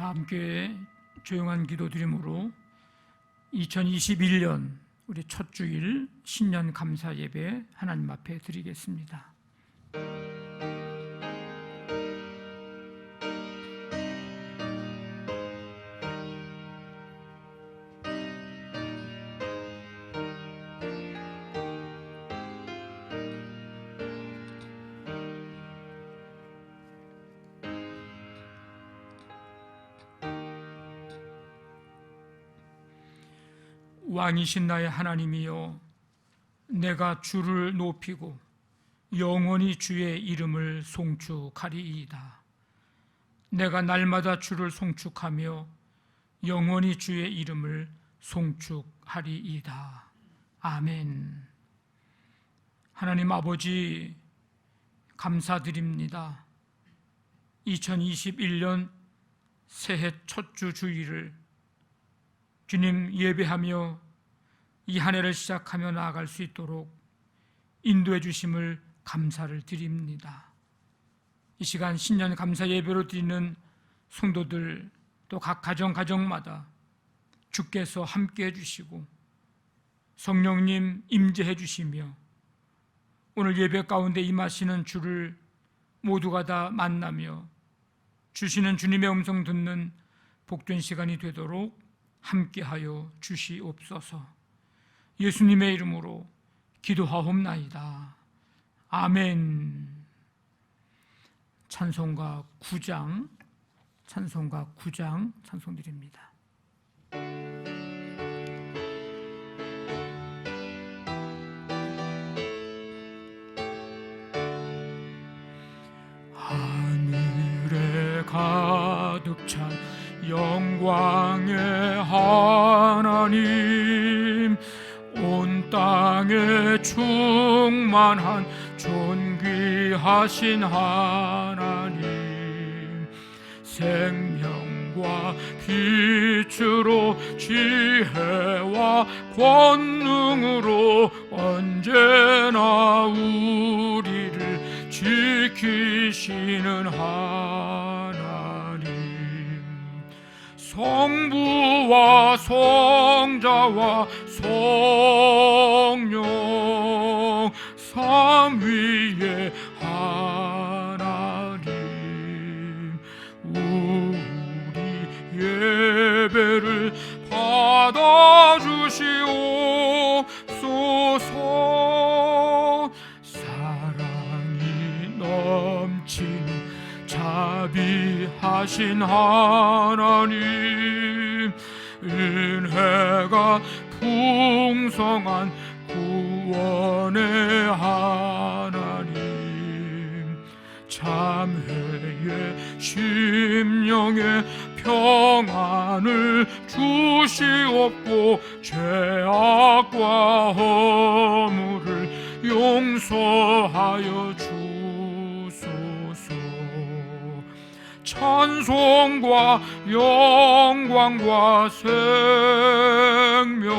다 함께 조용한 기도 드림으로 2021년 우리 첫 주일 신년 감사 예배 하나님 앞에 드리겠습니다. 왕이신 나의 하나님이여, 내가 주를 높이고 영원히 주의 이름을 송축하리이다. 내가 날마다 주를 송축하며 영원히 주의 이름을 송축하리이다. 아멘. 하나님 아버지, 감사드립니다. 2021년 새해 첫 주 주일을 주님 예배하며 이 한 해를 시작하며 나아갈 수 있도록 인도해 주심을 감사를 드립니다. 이 시간 신년 감사 예배로 드리는 성도들, 또 각 가정마다 주께서 함께해 주시고 성령님 임재해 주시며 오늘 예배 가운데 임하시는 주를 모두가 다 만나며 주시는 주님의 음성 듣는 복된 시간이 되도록 함께하여 주시옵소서. 예수님의 이름으로 기도하옵나이다. 아멘. 찬송가 9장 찬송드립니다. 하늘에 가득 찬 영광의 하나님, 온 땅에 충만한 존귀하신 하나님, 생명과 빛으로 지혜와 권능으로 언제나 우리를 지키시는 하나님, 성부와 성자와 성령 삼위의 하나님, 우리 예배를 받아주시옵소서. 사랑이 넘치는 자비하신 하나님, 은혜가 풍성한 구원의 하나님, 참회의 심령의 평안을 주시옵고 죄악과 허물을 용서하여 주소서. 찬송과 영광과 생명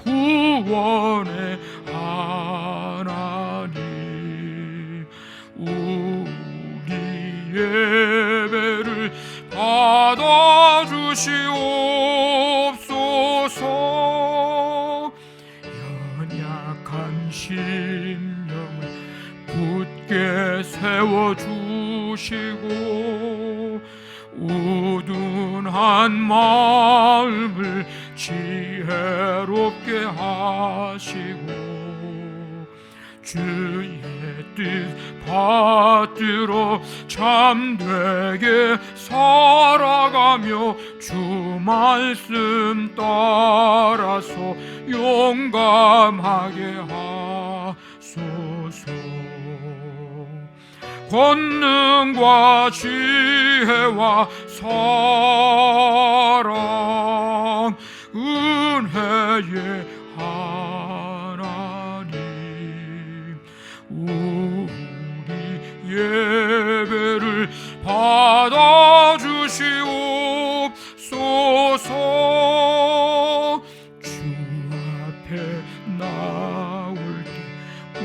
구원의 하나님, 우리 예배를 받아주시옵소서. 연약한 심령을 굳게 세워주시고 우둔한 마음을 지혜롭게 하시고 주의 뜻 받들어 참되게 살아가며 주 말씀 따라서 용감하게 하소서. 권능과 지혜와 사랑 은혜의 하나님, 우리 예배를 받아주시옵소서. 주 앞에 나올 때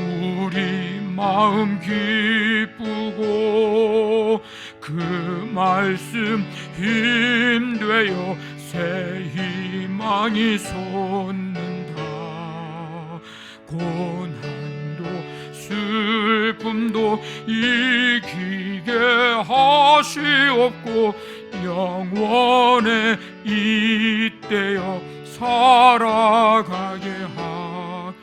우리 마음 기쁘고 그 말씀 힘되어 새 희망이 솟는다. 고난도 슬픔도 이기게 하시옵고 영원에 이때여 살아가게 하소서.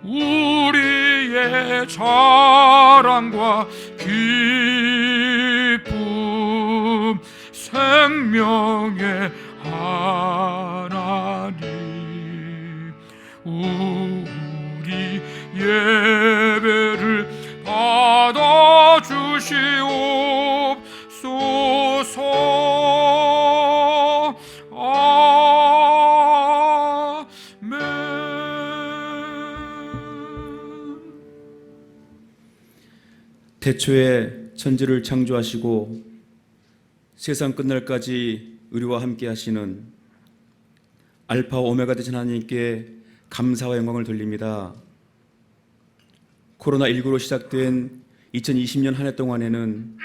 우리의 자랑과 기쁨 생명의 하나님, 우리 예배를 받아주시옵소서. 아멘. 태초에 천지를 창조하시고 세상 끝날까지 우리와 함께 하시는 알파와 오메가 되신 하나님께 감사와 영광을 돌립니다. 코로나19로 시작된 2020년 한 해 동안에는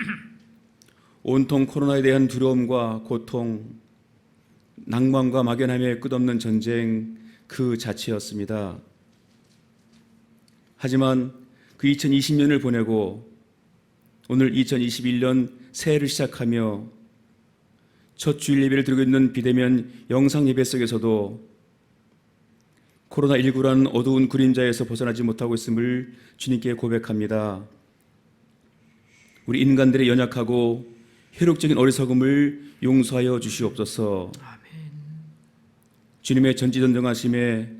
온통 코로나에 대한 두려움과 고통, 낭만과 막연함의 끝없는 전쟁 그 자체였습니다. 하지만 그 2020년을 보내고 오늘 2021년 새해를 시작하며 첫 주일 예배를 드리고 있는 비대면 영상 예배 속에서도 코로나19라는 어두운 그림자에서 벗어나지 못하고 있음을 주님께 고백합니다. 우리 인간들의 연약하고 혈육적인 어리석음을 용서하여 주시옵소서. 아멘. 주님의 전지전능하심에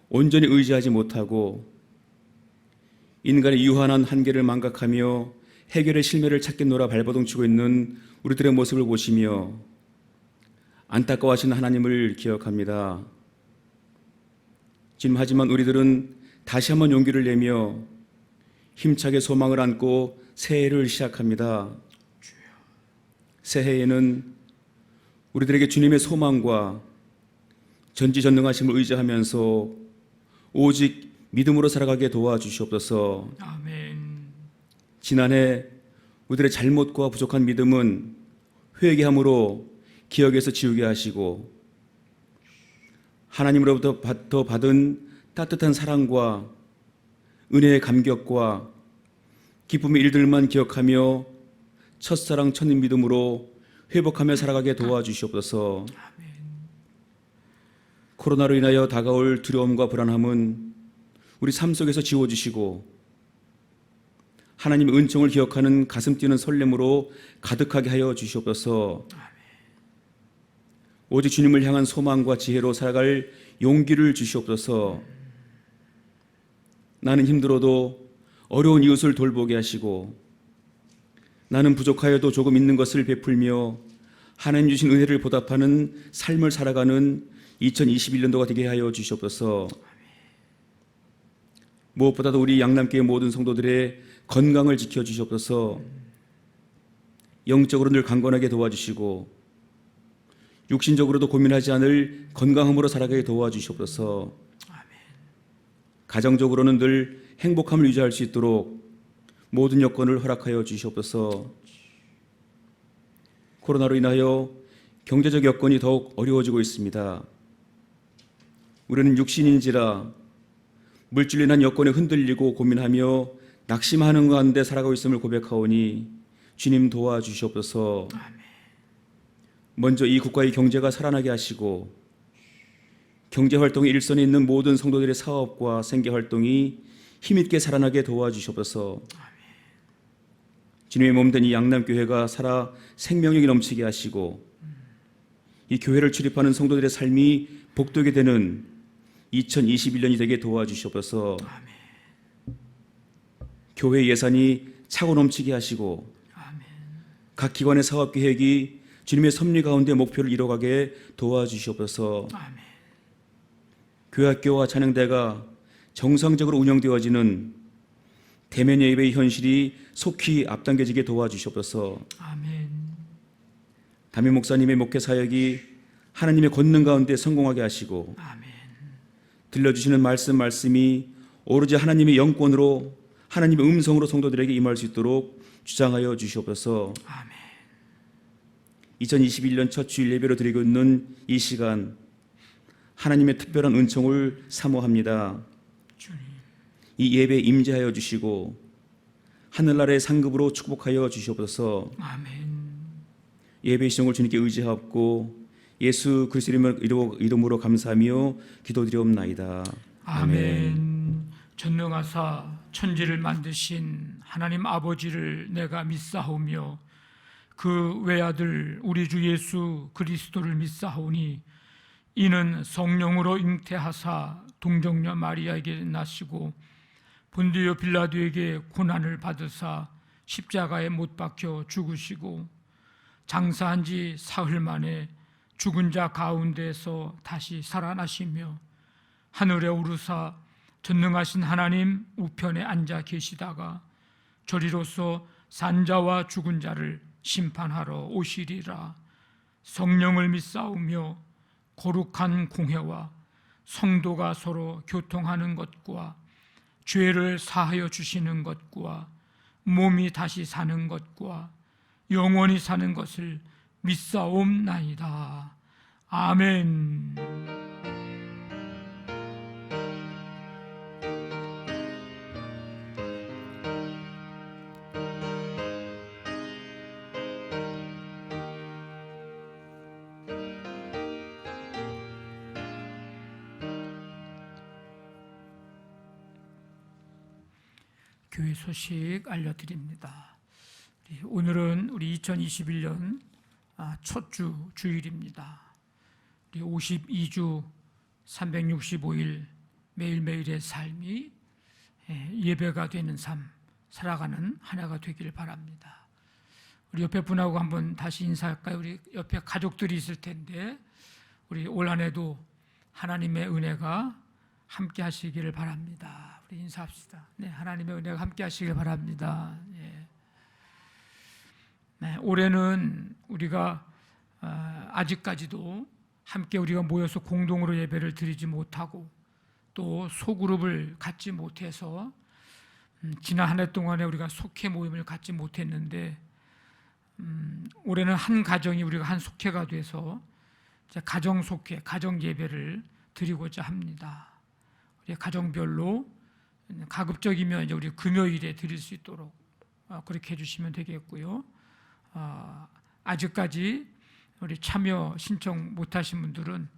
온전히 의지하지 못하고 인간의 유한한 한계를 망각하며 해결의 실매를 찾겠노라 발버둥치고 있는 우리들의 모습을 보시며 안타까워하시는 하나님을 기억합니다. 지금 하지만 우리들은 다시 한번 용기를 내며 힘차게 소망을 안고 새해를 시작합니다. 새해에는 우리들에게 주님의 소망과 전지전능하심을 의지하면서 오직 믿음으로 살아가게 도와주시옵소서. 아멘. 지난해 우리들의 잘못과 부족한 믿음은 회개함으로 기억에서 지우게 하시고 하나님으로부터 받은 따뜻한 사랑과 은혜의 감격과 기쁨의 일들만 기억하며 첫사랑 첫 믿음으로 회복하며 살아가게 도와주시옵소서. 아멘. 코로나로 인하여 다가올 두려움과 불안함은 우리 삶 속에서 지워주시고 하나님의 은총을 기억하는 가슴 뛰는 설렘으로 가득하게 하여 주시옵소서. 오직 주님을 향한 소망과 지혜로 살아갈 용기를 주시옵소서. 나는 힘들어도 어려운 이웃을 돌보게 하시고 나는 부족하여도 조금 있는 것을 베풀며 하나님 주신 은혜를 보답하는 삶을 살아가는 2021년도가 되게 하여 주시옵소서. 무엇보다도 우리 양남교회 모든 성도들의 건강을 지켜주시옵소서. 영적으로 늘 강건하게 도와주시고 육신적으로도 고민하지 않을 건강함으로 살아가게 도와주시옵소서. 가정적으로는 늘 행복함을 유지할 수 있도록 모든 여건을 허락하여 주시옵소서. 코로나로 인하여 경제적 여건이 더욱 어려워지고 있습니다. 우리는 육신인지라 물질로 인한 여건에 흔들리고 고민하며 낙심하는 가운데 살아가고 있음을 고백하오니 주님 도와주시옵소서. 먼저 이 국가의 경제가 살아나게 하시고 경제활동의 일선에 있는 모든 성도들의 사업과 생계활동이 힘있게 살아나게 도와주시옵소서. 주님의 몸된 이 양남교회가 살아 생명력이 넘치게 하시고 이 교회를 출입하는 성도들의 삶이 복되게 되는 2021년이 되게 도와주시옵소서. 교회 예산이 차고 넘치게 하시고 각 기관의 사업 계획이 주님의 섭리 가운데 목표를 이뤄가게 도와주시옵소서. 교회학교와 찬양대가 정상적으로 운영되어지는 대면 예배의 현실이 속히 앞당겨지게 도와주시옵소서. 담임 목사님의 목회 사역이 하나님의 권능 가운데 성공하게 하시고 들려주시는 말씀이 오로지 하나님의 영권으로 하나님의 음성으로 성도들에게 임할 수 있도록 주장하여 주시옵소서. 아멘. 2021년 첫 주일 예배로 드리고 있는 이 시간 하나님의 특별한 은총을 사모합니다. 주님. 이 예배에 임재하여 주시고 하늘나라의 상급으로 축복하여 주시옵소서. 아멘. 예배 시정을 주님께 의지하옵고 예수 그리스도 이름으로 감사하며 기도드리옵나이다. 아멘. 전능하사 천지를 만드신 하나님 아버지를 내가 믿사오며 그 외아들 우리 주 예수 그리스도를 믿사오니 이는 성령으로 잉태하사 동정녀 마리아에게 나시고 본디오 빌라도에게 고난을 받으사 십자가에 못 박혀 죽으시고 장사한 지 사흘 만에 죽은 자 가운데서 다시 살아나시며 하늘에 오르사 전능하신 하나님 우편에 앉아 계시다가 저리로서 산자와 죽은 자를 심판하러 오시리라. 성령을 믿사오며 거룩한 공회와 성도가 서로 교통하는 것과 죄를 사하여 주시는 것과 몸이 다시 사는 것과 영원히 사는 것을 믿사옵나이다. 아멘. 교회 소식 알려드립니다. 오늘은 우리 2021년 첫 주일입니다. 우리 52주 365일 매일매일의 삶이 예배가 되는 삶 살아가는 한 해가 되기를 바랍니다. 우리 옆에 분하고 한번 다시 인사할까요? 우리 옆에 가족들이 있을 텐데 우리 올 한 해도 하나님의 은혜가 함께 하시기를 바랍니다. 우리 인사합시다. 네, 하나님의 은혜가 함께 하시길 바랍니다. 예. 네, 올해는 우리가 아직까지도 함께 우리가 모여서 공동으로 예배를 드리지 못하고 또 소그룹을 갖지 못해서 지난 한 해 동안에 우리가 속회 모임을 갖지 못했는데 올해는 한 가정이 우리가 한 속회가 돼서 이제 가정 속회, 가정 예배를 드리고자 합니다. 우리 가정별로 가급적이면 이제 우리 금요일에 드릴 수 있도록 그렇게 해주시면 되겠고요. 아직까지 우리 참여 신청 못하신 분들은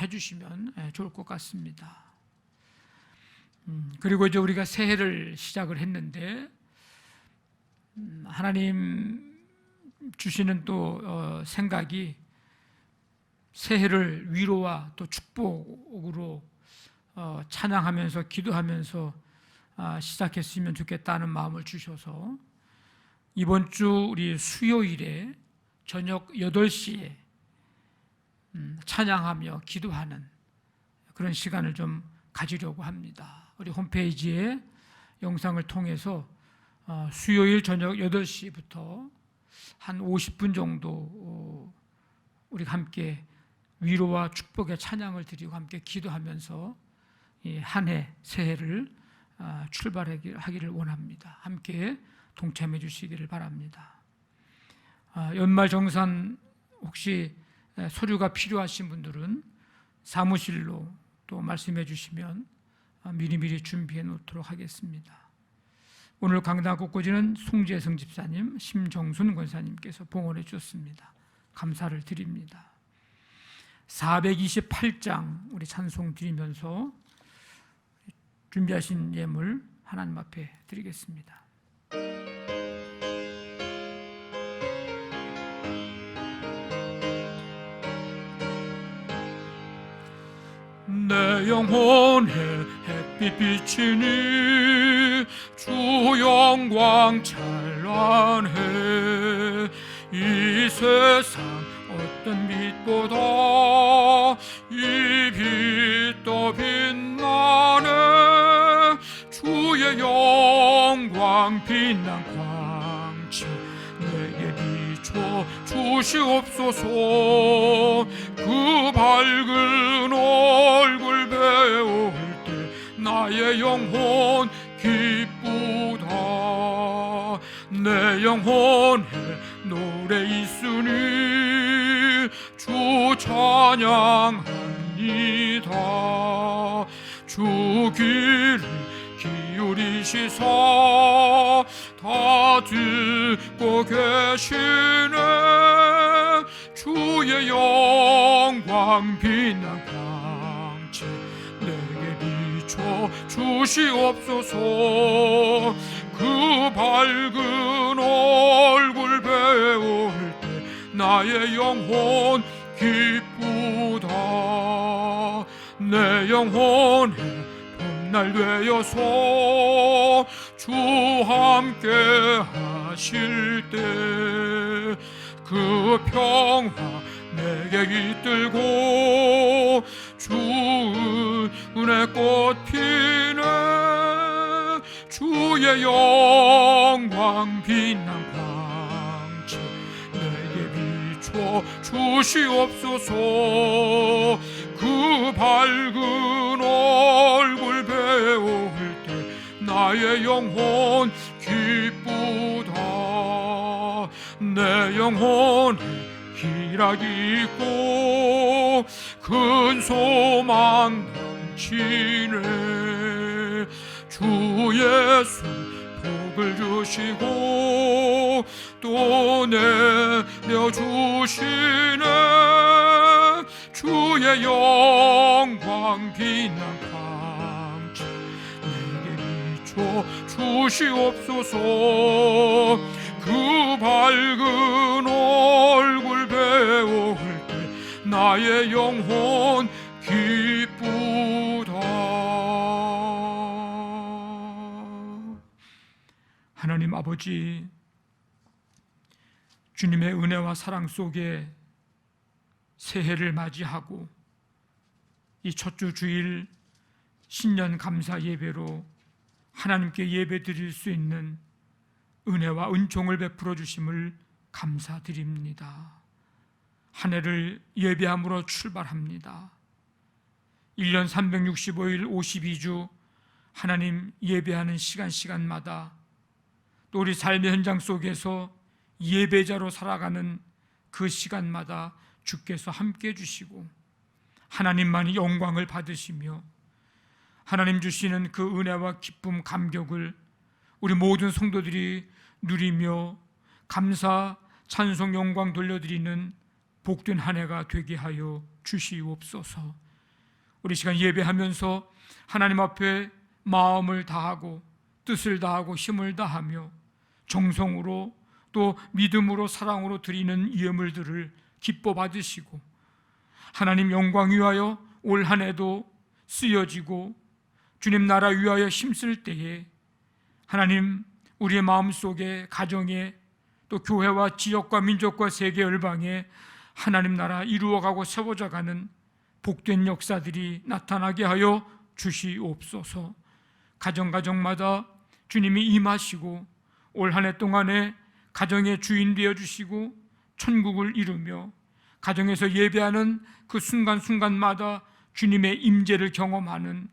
해주시면 좋을 것 같습니다. 그리고 이제 우리가 새해를 시작을 했는데 하나님 주시는 또 생각이 새해를 위로와 또 축복으로 찬양하면서 기도하면서 시작했으면 좋겠다는 마음을 주셔서 이번 주 우리 수요일에 저녁 8시에 찬양하며 기도하는 그런 시간을 좀 가지려고 합니다. 우리 홈페이지에 영상을 통해서 수요일 저녁 8시부터 한 50분 정도 우리 함께 위로와 축복의 찬양을 드리고 함께 기도하면서 한 해 새해를 출발하기를 원합니다. 함께 동참해 주시기를 바랍니다. 연말정산 혹시 서류가 필요하신 분들은 사무실로 또 말씀해 주시면 미리미리 준비해 놓도록 하겠습니다. 오늘 강단 꽃꽂이는 송재성 집사님, 심정순 권사님께서 봉헌해 주셨습니다. 감사를 드립니다. 428장 우리 찬송 드리면서 준비하신 예물 하나님 앞에 드리겠습니다. 내 영혼에 햇빛 비치니 주 영광 찬란해. 이 세상 어떤 빛보다 이 빛 더 빛나네. 주의 영광 빛난 광채 내게 비춰 주시옵소서. 그 밝은 얼굴 배울 때 나의 영혼 기쁘다. 내 영혼에 노래 있으니 주 찬양합니다. 주 귀를 기울이시사 다 듣고 계시네. 주의 영광 빛난 광채 내게 비춰 주시옵소서. 그 밝은 얼굴 배울 때 나의 영혼 기쁘다. 내 영혼에 봄날 되어서 주 함께 하실 때 그 평화 내게 깃들고 주 은혜 꽃 피네. 주의 영광 빛난 광채 내게 비춰 주시옵소서. 그 밝은 얼굴 배울 때 나의 영혼 기쁘다. 내 영혼에 희락이 있고 큰 소망 넘치네. 주 예수 복을 주시고 또 내려주시네. 주의 영광 빛난 광채 내게 비춰 주시옵소서. 그 밝은 얼굴 배울 때 나의 영혼 기쁘다. 하나님 아버지, 주님의 은혜와 사랑 속에 새해를 맞이하고 이 첫 주 주일 신년 감사 예배로 하나님께 예배 드릴 수 있는 은혜와 은총을 베풀어 주심을 감사드립니다. 한 해를 예배함으로 출발합니다. 1년 365일 52주 하나님 예배하는 시간마다 또 우리 삶의 현장 속에서 예배자로 살아가는 그 시간마다 주께서 함께 해주시고 하나님만이 영광을 받으시며 하나님 주시는 그 은혜와 기쁨, 감격을 우리 모든 성도들이 누리며 감사, 찬송, 영광 돌려드리는 복된 한 해가 되게 하여 주시옵소서. 우리 시간 예배하면서 하나님 앞에 마음을 다하고 뜻을 다하고 힘을 다하며 정성으로 또 믿음으로 사랑으로 드리는 예물들을 기뻐 받으시고 하나님 영광 위하여 올 한 해도 쓰여지고 주님 나라 위하여 힘쓸 때에 하나님 우리의 마음속에 가정에 또 교회와 지역과 민족과 세계 열방에 하나님 나라 이루어가고 세워져가는 복된 역사들이 나타나게 하여 주시옵소서. 가정마다 주님이 임하시고 올 한 해 동안에 가정의 주인 되어주시고 천국을 이루며 가정에서 예배하는 그 순간순간마다 주님의 임재를 경험하는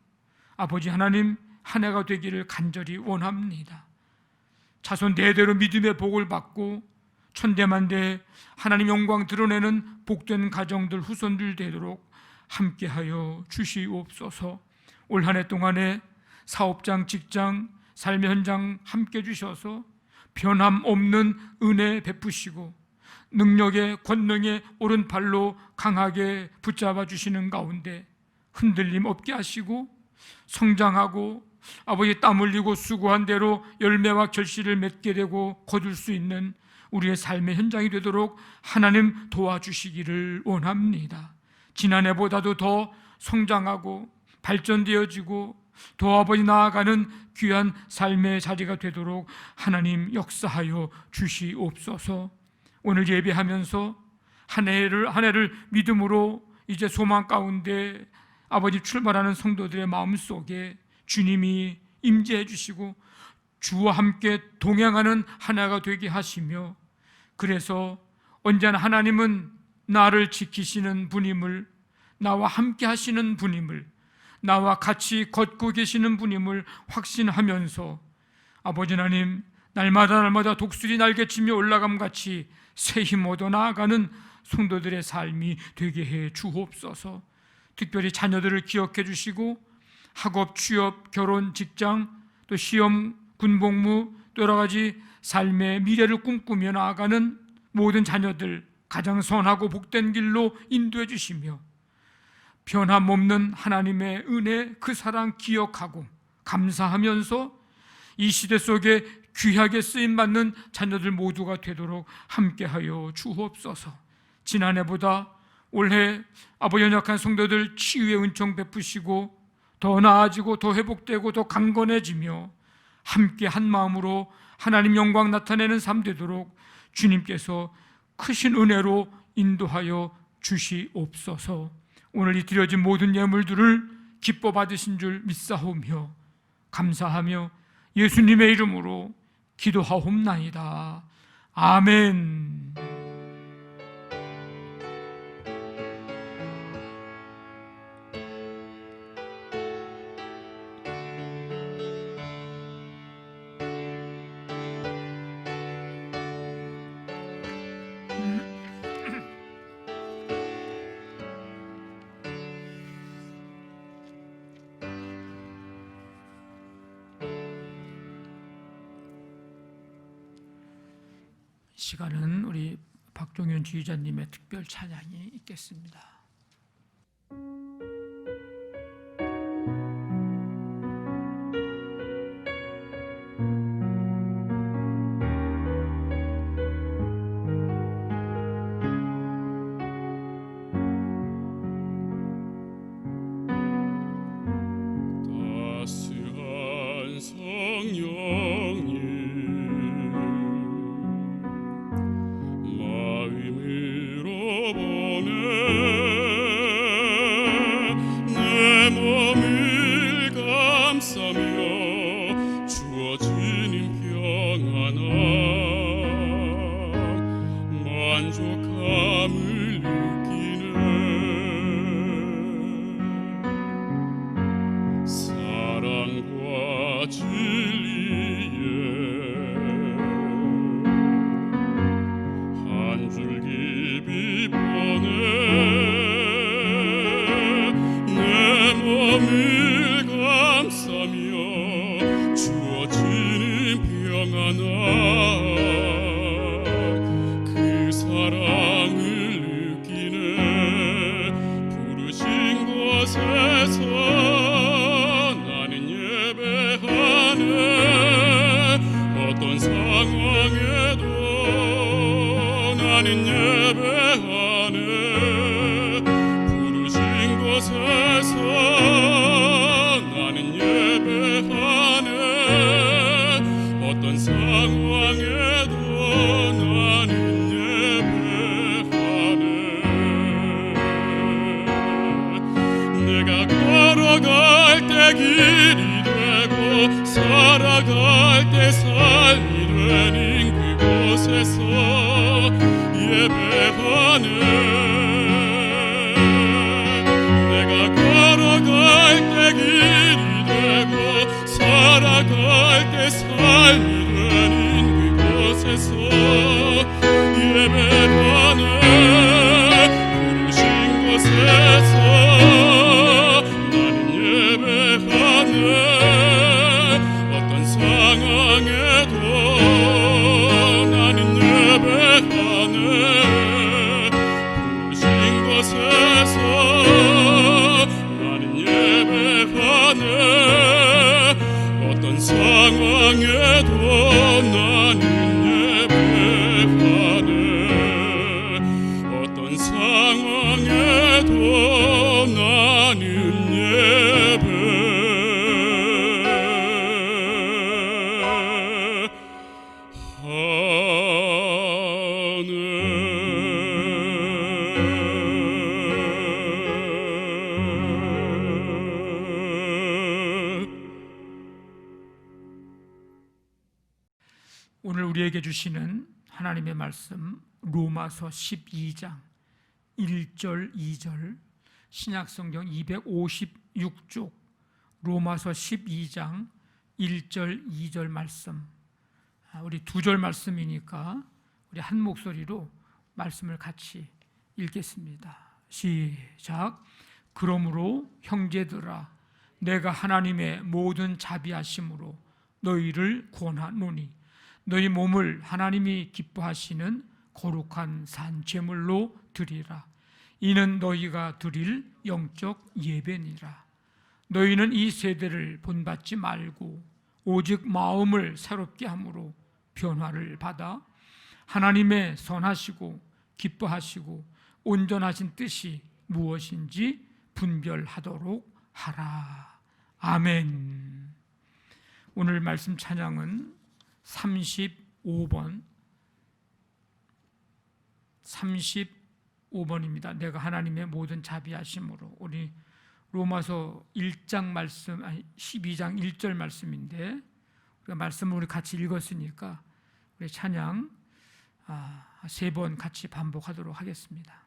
아버지 하나님 한 해가 되기를 간절히 원합니다. 자손 대대로 믿음의 복을 받고 천대만대 하나님 영광 드러내는 복된 가정들 후손들 되도록 함께하여 주시옵소서. 올 한 해 동안에 사업장, 직장, 삶의 현장 함께 주셔서 변함없는 은혜 베푸시고 능력의 권능의 오른팔로 강하게 붙잡아 주시는 가운데 흔들림 없게 하시고 성장하고 아버지 땀 흘리고 수고한 대로 열매와 결실을 맺게 되고 거둘 수 있는 우리의 삶의 현장이 되도록 하나님 도와주시기를 원합니다. 지난해보다도 더 성장하고 발전되어지고 더 아버지 나아가는 귀한 삶의 자리가 되도록 하나님 역사하여 주시옵소서. 오늘 예배하면서 한 해를 믿음으로 이제 소망 가운데 아버지 출발하는 성도들의 마음속에 주님이 임재해 주시고 주와 함께 동행하는 하나가 되게 하시며 그래서 언제나 하나님은 나를 지키시는 분임을, 나와 함께 하시는 분임을, 나와 같이 걷고 계시는 분임을 확신하면서 아버지 하나님 날마다 독수리 날개치며 올라감같이 새 힘 얻어 나아가는 성도들의 삶이 되게 해 주옵소서. 특별히 자녀들을 기억해 주시고 학업, 취업, 결혼, 직장, 또 시험, 군복무, 또 여러 가지 삶의 미래를 꿈꾸며 나아가는 모든 자녀들 가장 선하고 복된 길로 인도해 주시며 변함없는 하나님의 은혜, 그 사랑 기억하고 감사하면서 이 시대 속에 귀하게 쓰임받는 자녀들 모두가 되도록 함께하여 주옵소서. 지난해보다 올해 아버지 연약한 성도들 치유의 은총 베푸시고 더 나아지고 더 회복되고 더 강건해지며 함께 한 마음으로 하나님 영광 나타내는 삶 되도록 주님께서 크신 은혜로 인도하여 주시옵소서. 오늘 이 드려진 모든 예물들을 기뻐 받으신 줄 믿사오며 감사하며 예수님의 이름으로 기도하옵나이다. 아멘. 시간은 우리 박종현 지휘자님의 특별 찬양이 있겠습니다. 따스한 성령님 마음으로 보내 내 몸을 감싸며 주어지는 평안함 만족함을 느끼네. 사랑과 진리에 한 줄기 빛보내 내 몸을 감싸며 주어지는 평안함 그 사랑을 느끼네. 부르신 곳에서 나는 예배하네. 어떤 상황에도 나는 예배하네. 부르신 곳에서 나는 예배하네. 어떤 상황에도 나는 예배하네. 내가 걸어갈 때 길이 되고 살아갈 때 삶이 되는 그곳에서 예배하네. 내가 걸어갈 때 길이 되고 살아갈 때 삶이 되는 그곳에서 예배하네. 부르신 곳에서 나는 예배하네. 어떤 상황에도 나는 예배하네. 부르신 곳에서 나는 예배하네. 어떤 상황에도 나는 예배하네. 어떤 상황에도 나는 오늘 우리에게 주시는 하나님의 말씀 로마서 12장 1절 2절 신약성경 256쪽 로마서 12장 1절 2절 말씀 우리 2절 말씀이니까 우리 한 목소리로 말씀을 같이 읽겠습니다. 시작. 그러므로 형제들아, 내가 하나님의 모든 자비하심으로 너희를 권하노니 너희 몸을 하나님이 기뻐하시는 거룩한 산 제물로 드리라. 이는 너희가 드릴 영적 예배니라. 너희는 이 세대를 본받지 말고 오직 마음을 새롭게 함으로 변화를 받아 하나님의 선하시고 기뻐하시고 온전하신 뜻이 무엇인지 분별하도록 하라. 아멘. 오늘 말씀 찬양은 35번입니다. 내가 하나님의 모든 자비하심으로. 우리 로마서 1장 말씀, 12장 1절 말씀인데 우리가 말씀을 우리 같이 읽었으니까 우리 찬양 3번 같이 반복하도록 하겠습니다.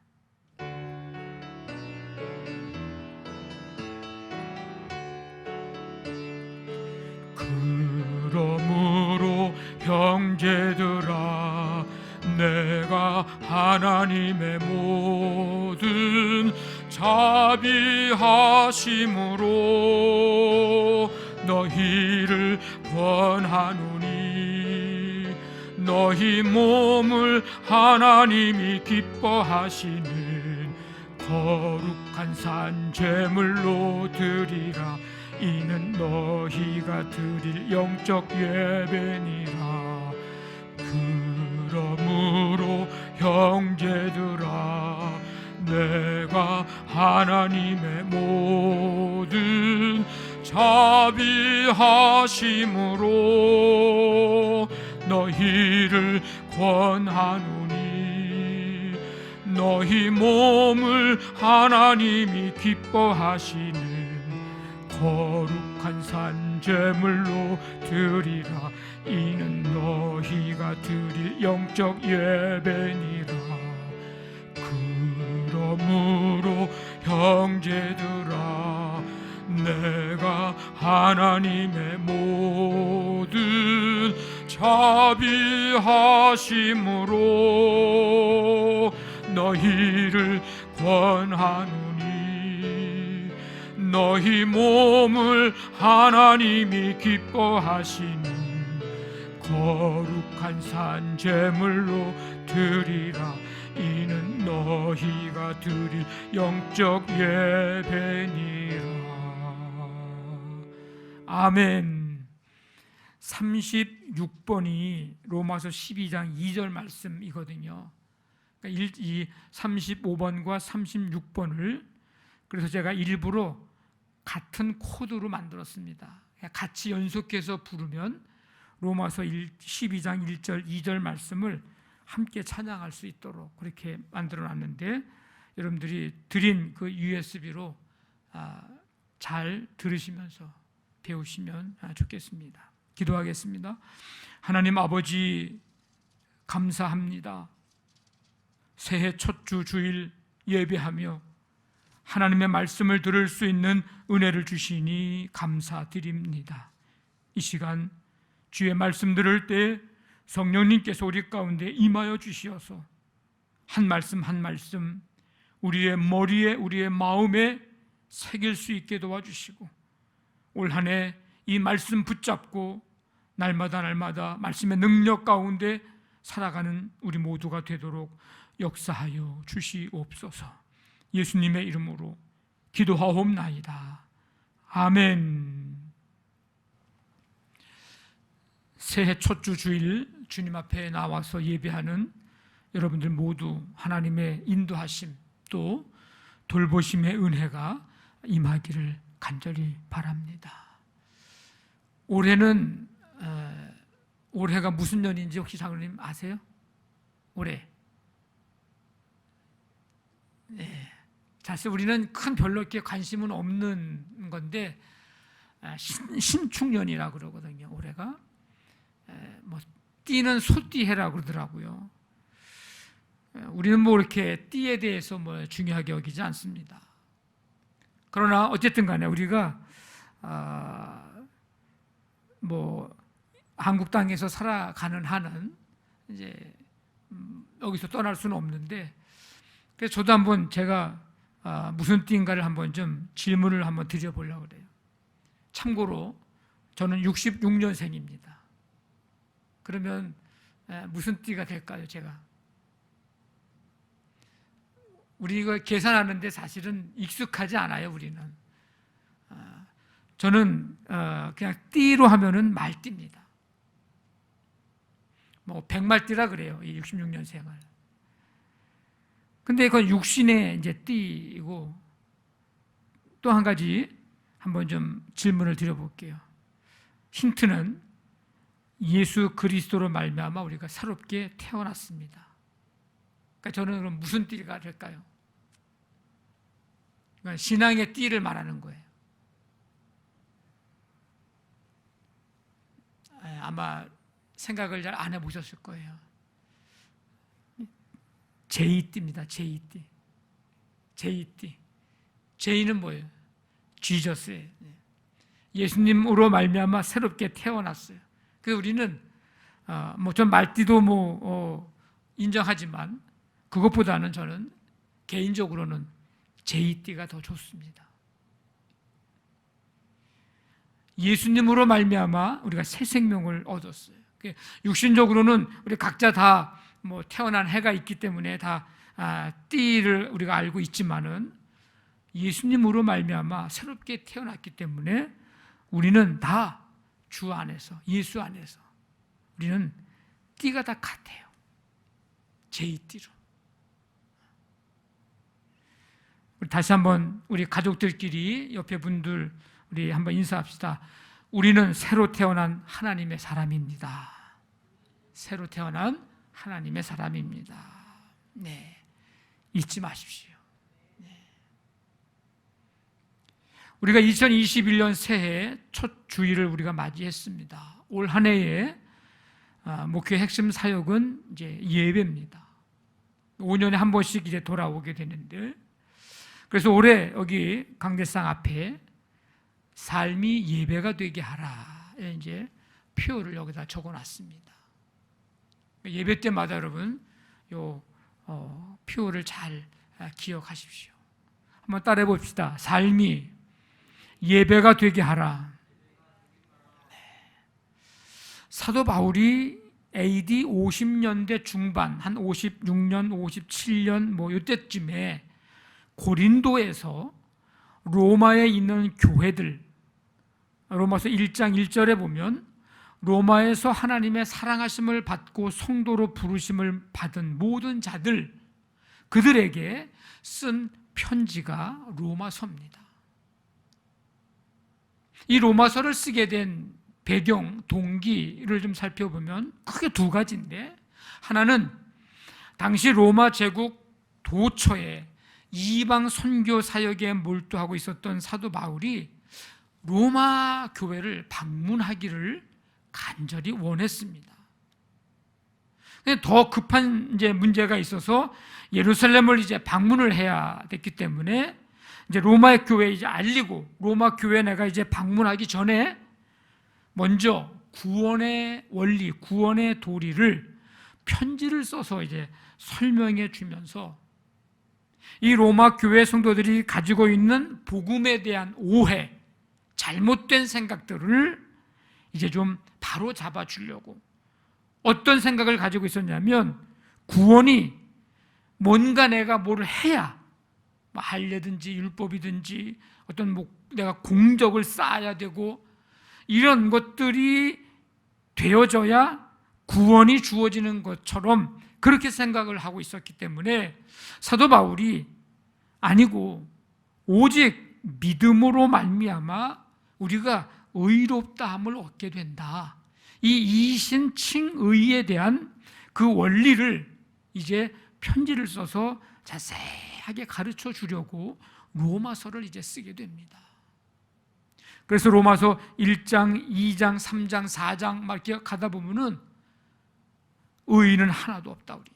그러므로 형제들아, 내가 하나님의 모든 자비하심으로 너희를 권하노니 너희 몸을 하나님이 기뻐하시는 거룩한 산 제물로 드리라. 이는 너희가 드릴 영적 예배니라. 그러므로 형제들아, 내가 하나님의 모든 자비하심으로 너희를 권하노니 너희 몸을 하나님이 기뻐하시는 거룩한 산 제물로 드리라. 이는 너희가 드릴 영적 예배니라. 그러므로 형제들아, 내가 하나님의 모든 자비하심으로 너희를 권하노니 너희 몸을 하나님이 기뻐하시는 거룩한 산 제물로 드리라. 이는 너희가 드릴 영적 예배니라. 아멘. 36번이 로마서 12장 2절 말씀이거든요. 그러니까 이 35번과 36번을 그래서 제가 일부러 같은 코드로 만들었습니다. 같이 연속해서 부르면 로마서 12장 1절 2절 말씀을 함께 찬양할 수 있도록 그렇게 만들어놨는데 여러분들이 드린 그 USB로 잘 들으시면서 배우시면 좋겠습니다. 기도하겠습니다. 하나님 아버지, 감사합니다. 새해 첫 주 주일 예배하며 하나님의 말씀을 들을 수 있는 은혜를 주시니 감사드립니다. 이 시간 주의 말씀 들을 때 성령님께서 우리 가운데 임하여 주시어서 한 말씀 한 말씀 우리의 머리에 우리의 마음에 새길 수 있게 도와주시고 올 한 해 이 말씀 붙잡고 날마다 말씀의 능력 가운데 살아가는 우리 모두가 되도록 역사하여 주시옵소서. 예수님의 이름으로 기도하옵나이다. 아멘. 새해 첫 주 주일 주님 앞에 나와서 예배하는 여러분들 모두 하나님의 인도하심 또 돌보심의 은혜가 임하기를 간절히 바랍니다. 올해가 무슨 년인지 혹시 장로님 아세요? 올해. 네. 사실 우리는 별로 이렇게 관심은 없는 건데 신축년이라 그러거든요. 올해가 뭐 띠는 소띠해라 그러더라고요. 우리는 뭐 이렇게 띠에 대해서 뭐 중요하게 여기지 않습니다. 그러나 어쨌든 간에 우리가 뭐 한국 땅에서 살아가는 한은 이제 여기서 떠날 수는 없는데, 그래서 저도 한번 제가 무슨 띠인가를 한번 좀 질문을 한번 드려보려고 그래요. 참고로 저는 66년생입니다. 그러면 무슨 띠가 될까요, 제가? 우리가 계산하는데 사실은 익숙하지 않아요, 우리는. 저는 그냥 띠로 하면은 말띠입니다. 뭐 백말띠라 그래요, 이 66년생을. 근데 그건 육신의 이제 띠이고, 또 한 가지 한번 좀 질문을 드려볼게요. 힌트는 예수 그리스도로 말미암아 우리가 새롭게 태어났습니다. 그러니까 저는 그럼 무슨 띠가 될까요? 그러니까 신앙의 띠를 말하는 거예요. 아마 생각을 잘 안 해보셨을 거예요. J띠입니다. J띠. J띠. J는 뭐예요? 지저스예요. 예수님으로 말미암아 새롭게 태어났어요. 그래서 우리는 전 말띠도 인정하지만 그것보다는 저는 개인적으로는 J띠가 더 좋습니다. 예수님으로 말미암아 우리가 새 생명을 얻었어요. 육신적으로는 우리 각자 다 태어난 해가 있기 때문에 다 띠를 우리가 알고 있지만은 예수님으로 말미암아 새롭게 태어났기 때문에 우리는 다 주 안에서, 예수 안에서 우리는 띠가 다 같아요. J띠로. 우리 다시 한번 우리 가족들끼리 옆에 분들 우리 한번 인사합시다. 우리는 새로 태어난 하나님의 사람입니다. 새로 태어난 하나님의 사람입니다. 네, 잊지 마십시오. 네. 우리가 2021년 새해 첫 주일을 우리가 맞이했습니다. 올 한 해의 목회 핵심 사역은 이제 예배입니다. 5년에 한 번씩 이제 돌아오게 되는데, 그래서 올해 여기 강대상 앞에 삶이 예배가 되게 하라, 이제 표를 여기다 적어놨습니다. 예배 때마다 여러분 요 표를 잘 기억하십시오. 한번 따라해 봅시다. 삶이 예배가 되게 하라. 네. 사도 바울이 AD 50년대 중반, 한 56년, 57년 이때쯤에 고린도에서 로마에 있는 교회들, 로마서 1장 1절에 보면 로마에서 하나님의 사랑하심을 받고 성도로 부르심을 받은 모든 자들, 그들에게 쓴 편지가 로마서입니다. 이 로마서를 쓰게 된 배경, 동기를 좀 살펴보면 크게 두 가지인데, 하나는 당시 로마 제국 도처에 이방 선교 사역에 몰두하고 있었던 사도 바울이 로마 교회를 방문하기를 간절히 원했습니다. 더 급한 이제 문제가 있어서 예루살렘을 이제 방문을 해야 됐기 때문에 이제 로마의 교회에 이제 알리고, 로마 교회에 내가 이제 방문하기 전에 먼저 구원의 원리, 구원의 도리를 편지를 써서 이제 설명해 주면서 이 로마 교회 성도들이 가지고 있는 복음에 대한 오해, 잘못된 생각들을 이제 좀 바로 잡아 주려고, 어떤 생각을 가지고 있었냐면 구원이 뭔가 내가 뭘 해야, 할례든지 율법이든지 어떤 내가 공적을 쌓아야 되고 이런 것들이 되어져야 구원이 주어지는 것처럼 그렇게 생각을 하고 있었기 때문에 사도 바울이 아니고 오직 믿음으로 말미암아 우리가 의롭다함을 얻게 된다, 이 이신칭의에 대한 그 원리를 이제 편지를 써서 자세하게 가르쳐 주려고 로마서를 이제 쓰게 됩니다. 그래서 로마서 1장, 2장, 3장, 4장 막 이렇게 가다 보면은 의인은 하나도 없다. 우리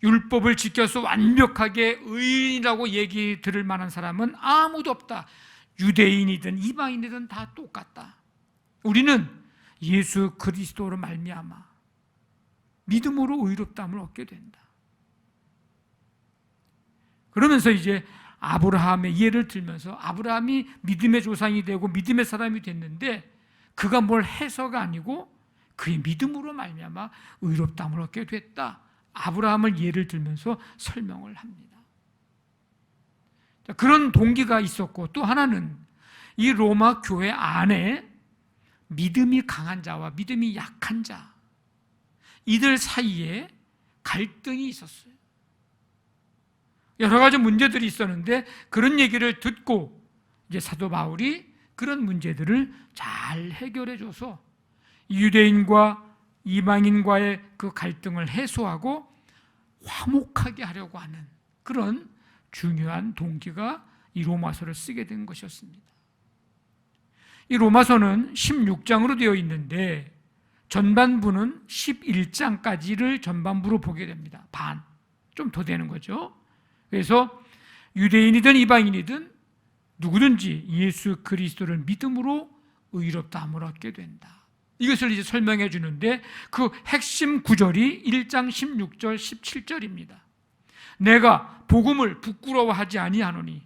율법을 지켜서 완벽하게 의인이라고 얘기 들을 만한 사람은 아무도 없다. 유대인이든 이방인이든 다 똑같다. 우리는 예수 그리스도로 말미암아 믿음으로 의롭다함을 얻게 된다. 그러면서 이제 아브라함의 예를 들면서 아브라함이 믿음의 조상이 되고 믿음의 사람이 됐는데 그가 뭘 해서가 아니고 그의 믿음으로 말미암아 의롭다함을 얻게 됐다. 아브라함을 예를 들면서 설명을 합니다. 그런 동기가 있었고, 또 하나는 이 로마 교회 안에 믿음이 강한 자와 믿음이 약한 자, 이들 사이에 갈등이 있었어요. 여러 가지 문제들이 있었는데 그런 얘기를 듣고 이제 사도 바울이 그런 문제들을 잘 해결해 줘서 유대인과 이방인과의 그 갈등을 해소하고 화목하게 하려고 하는 그런 중요한 동기가 이 로마서를 쓰게 된 것이었습니다. 이 로마서는 16장으로 되어 있는데 전반부는 11장까지를 전반부로 보게 됩니다. 반, 좀 더 되는 거죠. 그래서 유대인이든 이방인이든 누구든지 예수 그리스도를 믿음으로 의롭다함을 얻게 된다. 이것을 이제 설명해 주는데 그 핵심 구절이 1장 16절 17절입니다. 내가 복음을 부끄러워하지 아니하노니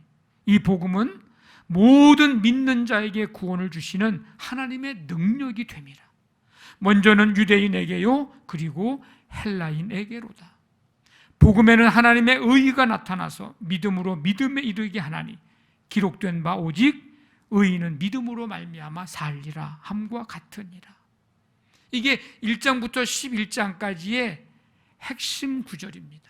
이 복음은 모든 믿는 자에게 구원을 주시는 하나님의 능력이 됨이라. 먼저는 유대인에게요 그리고 헬라인에게로다. 복음에는 하나님의 의의가 나타나서 믿음으로 믿음에 이르게 하나니 기록된 바 오직 의인은 믿음으로 말미암아 살리라 함과 같으니라. 이게 1장부터 11장까지의 핵심 구절입니다.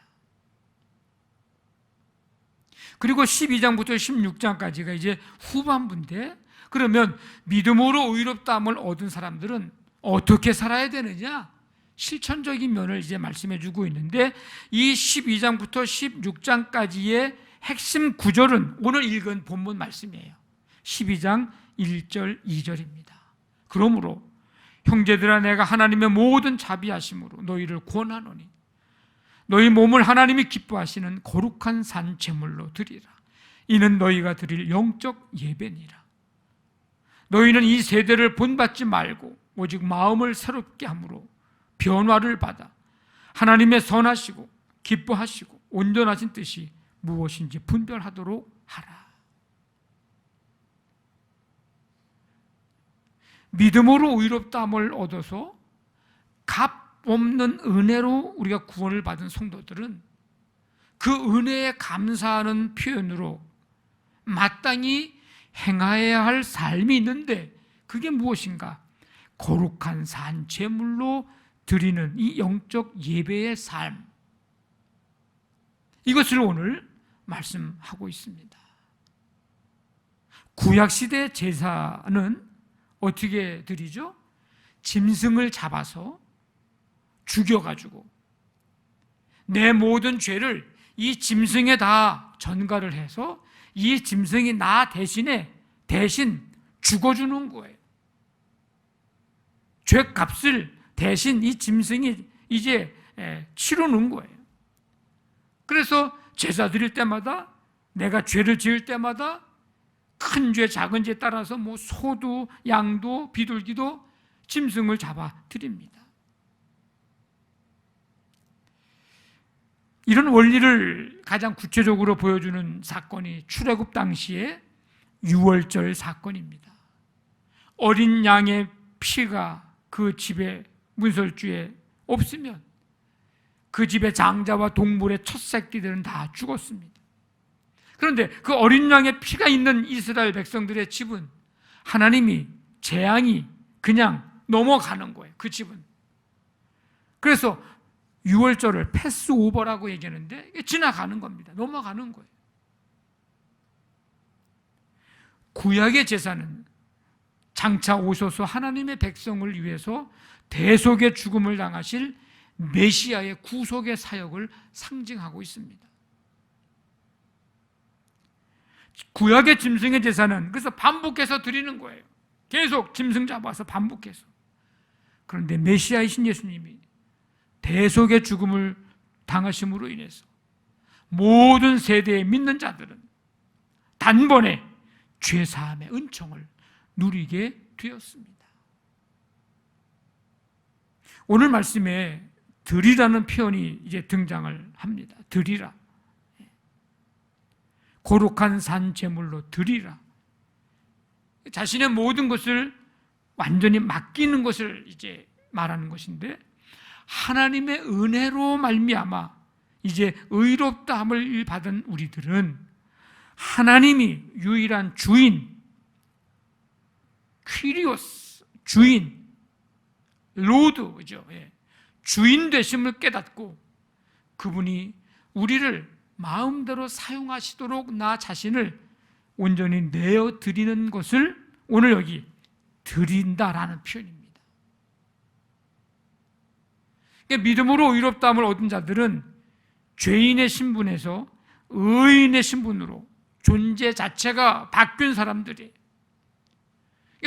그리고 12장부터 16장까지가 이제 후반부인데, 그러면 믿음으로 의롭다함을 얻은 사람들은 어떻게 살아야 되느냐? 실천적인 면을 이제 말씀해 주고 있는데, 이 12장부터 16장까지의 핵심 구절은 오늘 읽은 본문 말씀이에요. 12장 1절 2절입니다. 그러므로 형제들아 내가 하나님의 모든 자비하심으로 너희를 권하노니 너희 몸을 하나님이 기뻐하시는 거룩한 산 제물로 드리라. 이는 너희가 드릴 영적 예배니라. 너희는 이 세대를 본받지 말고 오직 마음을 새롭게 함으로 변화를 받아 하나님의 선하시고 기뻐하시고 온전하신 뜻이 무엇인지 분별하도록 하라. 믿음으로 의롭다함을 얻어서 값 없는 은혜로 우리가 구원을 받은 성도들은 그 은혜에 감사하는 표현으로 마땅히 행하여야 할 삶이 있는데 그게 무엇인가? 거룩한 산 제물로 드리는 이 영적 예배의 삶, 이것을 오늘 말씀하고 있습니다. 구약시대 제사는 어떻게 드리죠? 짐승을 잡아서 죽여가지고 내 모든 죄를 이 짐승에 다 전가를 해서 이 짐승이 나 대신 죽어주는 거예요. 죄값을 대신 이 짐승이 이제 치르는 거예요. 그래서 제사 드릴 때마다, 내가 죄를 지을 때마다 큰 죄, 작은 죄에 따라서 뭐 소도, 양도, 비둘기도 짐승을 잡아 드립니다. 이런 원리를 가장 구체적으로 보여주는 사건이 출애굽 당시의 유월절 사건입니다. 어린 양의 피가 그 집의 문설주에 없으면 그 집의 장자와 동물의 첫 새끼들은 다 죽었습니다. 그런데 그 어린 양의 피가 있는 이스라엘 백성들의 집은 하나님이 재앙이 그냥 넘어가는 거예요. 그 집은. 그래서 유월절을 패스오버라고 얘기하는데 지나가는 겁니다. 넘어가는 거예요. 구약의 제사는 장차 오셔서 하나님의 백성을 위해서 대속의 죽음을 당하실 메시아의 구속의 사역을 상징하고 있습니다. 구약의 짐승의 제사는 그래서 반복해서 드리는 거예요. 계속 짐승 잡아서 반복해서. 그런데 메시아이신 예수님이 대속의 죽음을 당하심으로 인해서 모든 세대에 믿는 자들은 단번에 죄사함의 은총을 누리게 되었습니다. 오늘 말씀에 드리라는 표현이 이제 등장을 합니다. 드리라. 거룩한 산 제물로 드리라. 자신의 모든 것을 완전히 맡기는 것을 이제 말하는 것인데, 하나님의 은혜로 말미암아 이제 의롭다함을 받은 우리들은 하나님이 유일한 주인, 퀴리오스, 주인, 로드죠. 주인 되심을 깨닫고 그분이 우리를 마음대로 사용하시도록 나 자신을 온전히 내어 드리는 것을 오늘 여기 드린다라는 표현입니다. 믿음으로 의롭다함을 얻은 자들은 죄인의 신분에서 의인의 신분으로 존재 자체가 바뀐 사람들이에요.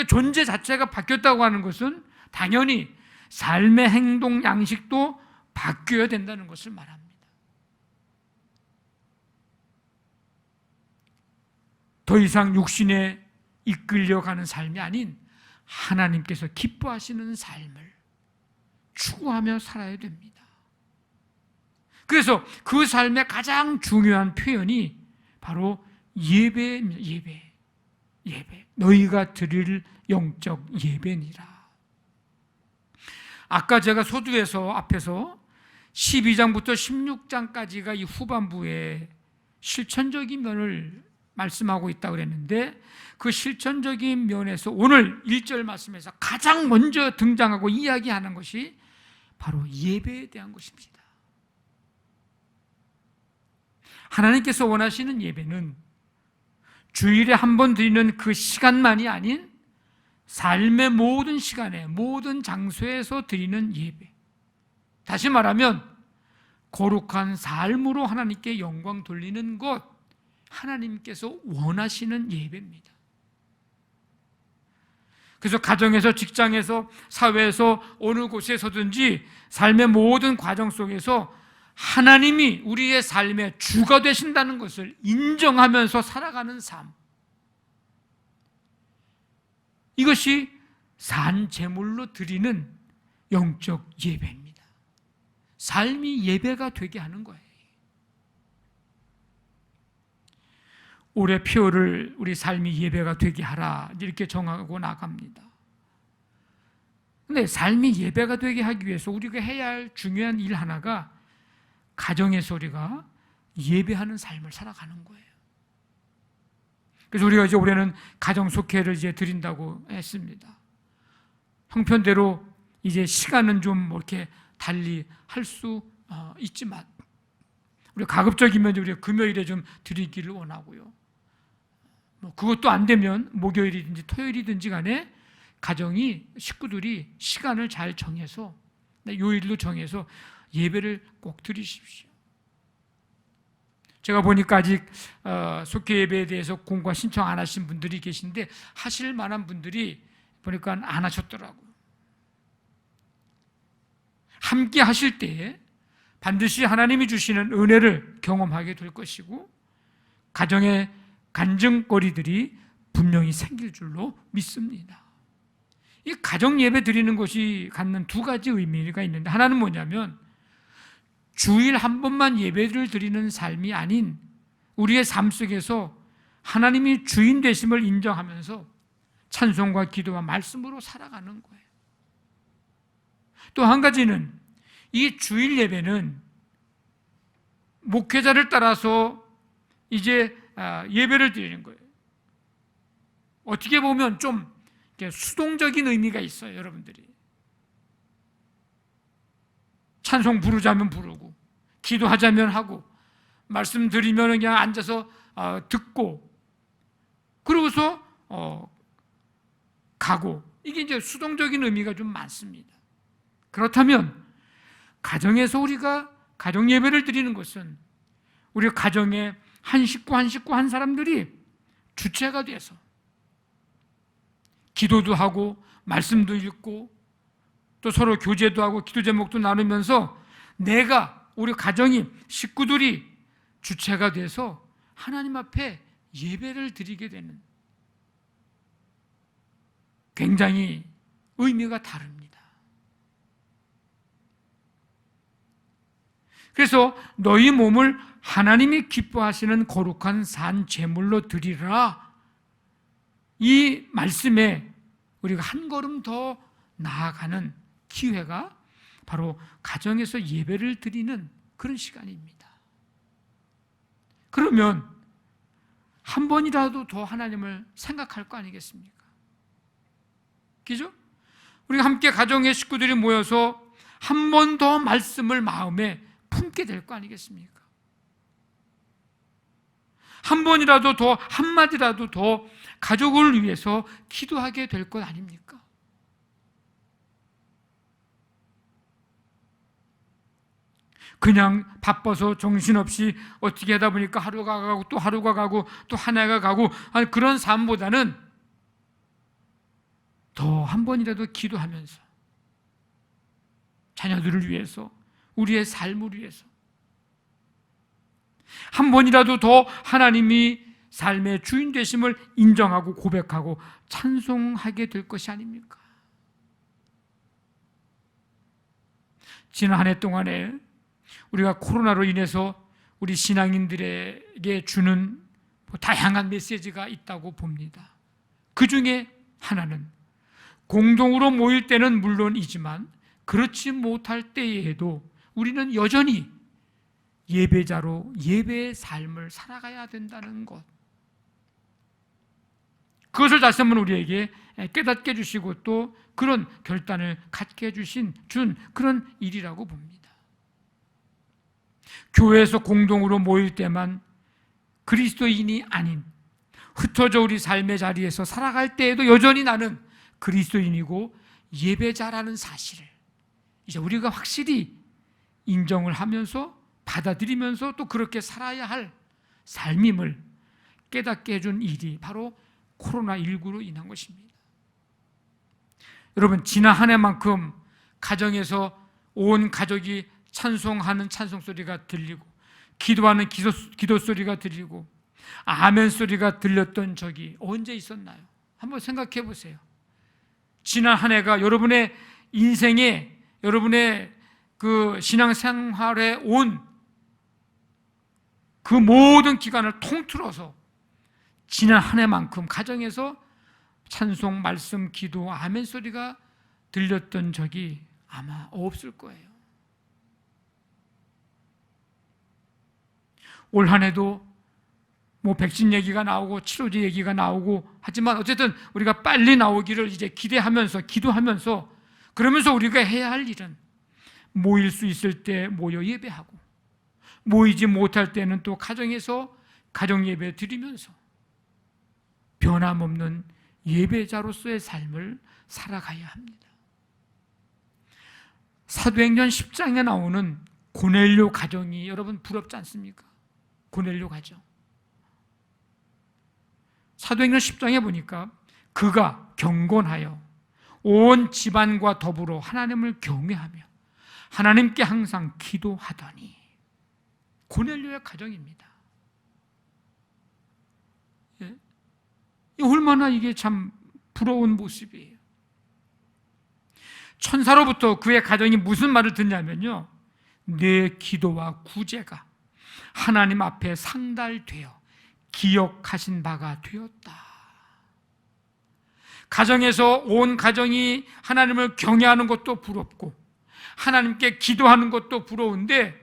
존재 자체가 바뀌었다고 하는 것은 당연히 삶의 행동 양식도 바뀌어야 된다는 것을 말합니다. 더 이상 육신에 이끌려가는 삶이 아닌 하나님께서 기뻐하시는 삶을 추구하며 살아야 됩니다. 그래서 그 삶의 가장 중요한 표현이 바로 예배입니다. 예배. 너희가 드릴 영적 예배니라. 아까 제가 소두에서 앞에서 12장부터 16장까지가 이 후반부에 실천적인 면을 말씀하고 있다고 그랬는데, 그 실천적인 면에서 오늘 1절 말씀에서 가장 먼저 등장하고 이야기하는 것이 바로 예배에 대한 것입니다. 하나님께서 원하시는 예배는 주일에 한 번 드리는 그 시간만이 아닌 삶의 모든 시간에, 모든 장소에서 드리는 예배. 다시 말하면 거룩한 삶으로 하나님께 영광 돌리는 것, 하나님께서 원하시는 예배입니다. 그래서 가정에서, 직장에서, 사회에서, 어느 곳에서든지 삶의 모든 과정 속에서 하나님이 우리의 삶의 주가 되신다는 것을 인정하면서 살아가는 삶, 이것이 산 제물로 드리는 영적 예배입니다. 삶이 예배가 되게 하는 거예요. 올해 표를 우리 삶이 예배가 되게 하라, 이렇게 정하고 나갑니다. 그런데 삶이 예배가 되게 하기 위해서 우리가 해야 할 중요한 일 하나가 가정에서 우리가 예배하는 삶을 살아가는 거예요. 그래서 우리가 이제 올해는 가정 속회를 이제 드린다고 했습니다. 형편대로 이제 시간은 좀 이렇게 달리 할 수 있지만, 우리 가급적이면 우리가 금요일에 좀 드리기를 원하고요. 그것도 안 되면 목요일이든지 토요일이든지 간에 가정이, 식구들이 시간을 잘 정해서, 요일로 정해서 예배를 꼭 드리십시오. 제가 보니까 아직 속회 예배에 대해서 공과 신청 안 하신 분들이 계신데, 하실 만한 분들이 보니까 안 하셨더라고요. 함께 하실 때에 반드시 하나님이 주시는 은혜를 경험하게 될 것이고, 가정의 간증거리들이 분명히 생길 줄로 믿습니다. 이 가정 예배 드리는 것이 갖는 두 가지 의미가 있는데, 하나는 뭐냐면 주일 한 번만 예배를 드리는 삶이 아닌 우리의 삶 속에서 하나님이 주인 되심을 인정하면서 찬송과 기도와 말씀으로 살아가는 거예요. 또 한 가지는 이 주일 예배는 목회자를 따라서 이제 예배를 드리는 거예요. 어떻게 보면 좀 수동적인 의미가 있어요. 여러분들이 찬송 부르자면 부르고, 기도하자면 하고, 말씀 드리면 그냥 앉아서 듣고, 그러고서 가고, 이게 이제 수동적인 의미가 좀 많습니다. 그렇다면 가정에서 우리가 가정 예배를 드리는 것은 우리 가정의 한 식구 한 사람들이 주체가 돼서 기도도 하고 말씀도 읽고 또 서로 교제도 하고 기도 제목도 나누면서 내가, 우리 가정이, 식구들이 주체가 돼서 하나님 앞에 예배를 드리게 되는, 굉장히 의미가 다릅니다. 그래서 너희 몸을 하나님이 기뻐하시는 거룩한 산 제물로 드리라. 이 말씀에 우리가 한 걸음 더 나아가는 기회가 바로 가정에서 예배를 드리는 그런 시간입니다. 그러면 한 번이라도 더 하나님을 생각할 거 아니겠습니까? 그죠? 우리가 함께 가정의 식구들이 모여서 한 번 더 말씀을 마음에 품게 될 거 아니겠습니까? 한 번이라도 더, 한마디라도 더 가족을 위해서 기도하게 될 것 아닙니까? 그냥 바빠서 정신없이 어떻게 하다 보니까 하루가 가고 또 하루가 가고 또 한 해가 가고 그런 삶보다는 더 한 번이라도 기도하면서 자녀들을 위해서, 우리의 삶을 위해서 한 번이라도 더 하나님이 삶의 주인 되심을 인정하고 고백하고 찬송하게 될 것이 아닙니까? 지난 한 해 동안에 우리가 코로나로 인해서 우리 신앙인들에게 주는 다양한 메시지가 있다고 봅니다. 그 중에 하나는 공동으로 모일 때는 물론이지만 그렇지 못할 때에도 우리는 여전히 예배자로 예배의 삶을 살아가야 된다는 것, 그것을 다시 한번 우리에게 깨닫게 해주시고 또 그런 결단을 갖게 해주신 그런 일이라고 봅니다. 교회에서 공동으로 모일 때만 그리스도인이 아닌 흩어져 우리 삶의 자리에서 살아갈 때에도 여전히 나는 그리스도인이고 예배자라는 사실을 이제 우리가 확실히 인정을 하면서 받아들이면서 또 그렇게 살아야 할 삶임을 깨닫게 해준 일이 바로 코로나19로 인한 것입니다. 여러분, 지난 한 해만큼 가정에서 온 가족이 찬송하는 찬송 소리가 들리고 기도하는 기도 소리가 들리고 아멘 소리가 들렸던 적이 언제 있었나요? 한번 생각해 보세요. 지난 한 해가 여러분의 인생에, 여러분의 그 신앙생활에 온 그 모든 기간을 통틀어서 지난 한 해만큼 가정에서 찬송, 말씀, 기도, 아멘 소리가 들렸던 적이 아마 없을 거예요. 올 한 해도 뭐 백신 얘기가 나오고 치료제 얘기가 나오고 하지만 어쨌든 우리가 빨리 나오기를 이제 기대하면서 기도하면서 그러면서 우리가 해야 할 일은 모일 수 있을 때 모여 예배하고 모이지 못할 때는 또 가정에서 가정 예배 드리면서 변함없는 예배자로서의 삶을 살아가야 합니다. 사도행전 10장에 나오는 고넬료 가정이 여러분 부럽지 않습니까? 고넬료 가정. 사도행전 10장에 보니까 그가 경건하여 온 집안과 더불어 하나님을 경외하며 하나님께 항상 기도하더니, 고넬료의 가정입니다. 예? 얼마나 이게 참 부러운 모습이에요. 천사로부터 그의 가정이 무슨 말을 듣냐면요, 내 기도와 구제가 하나님 앞에 상달되어 기억하신 바가 되었다. 가정에서 온 가정이 하나님을 경외하는 것도 부럽고 하나님께 기도하는 것도 부러운데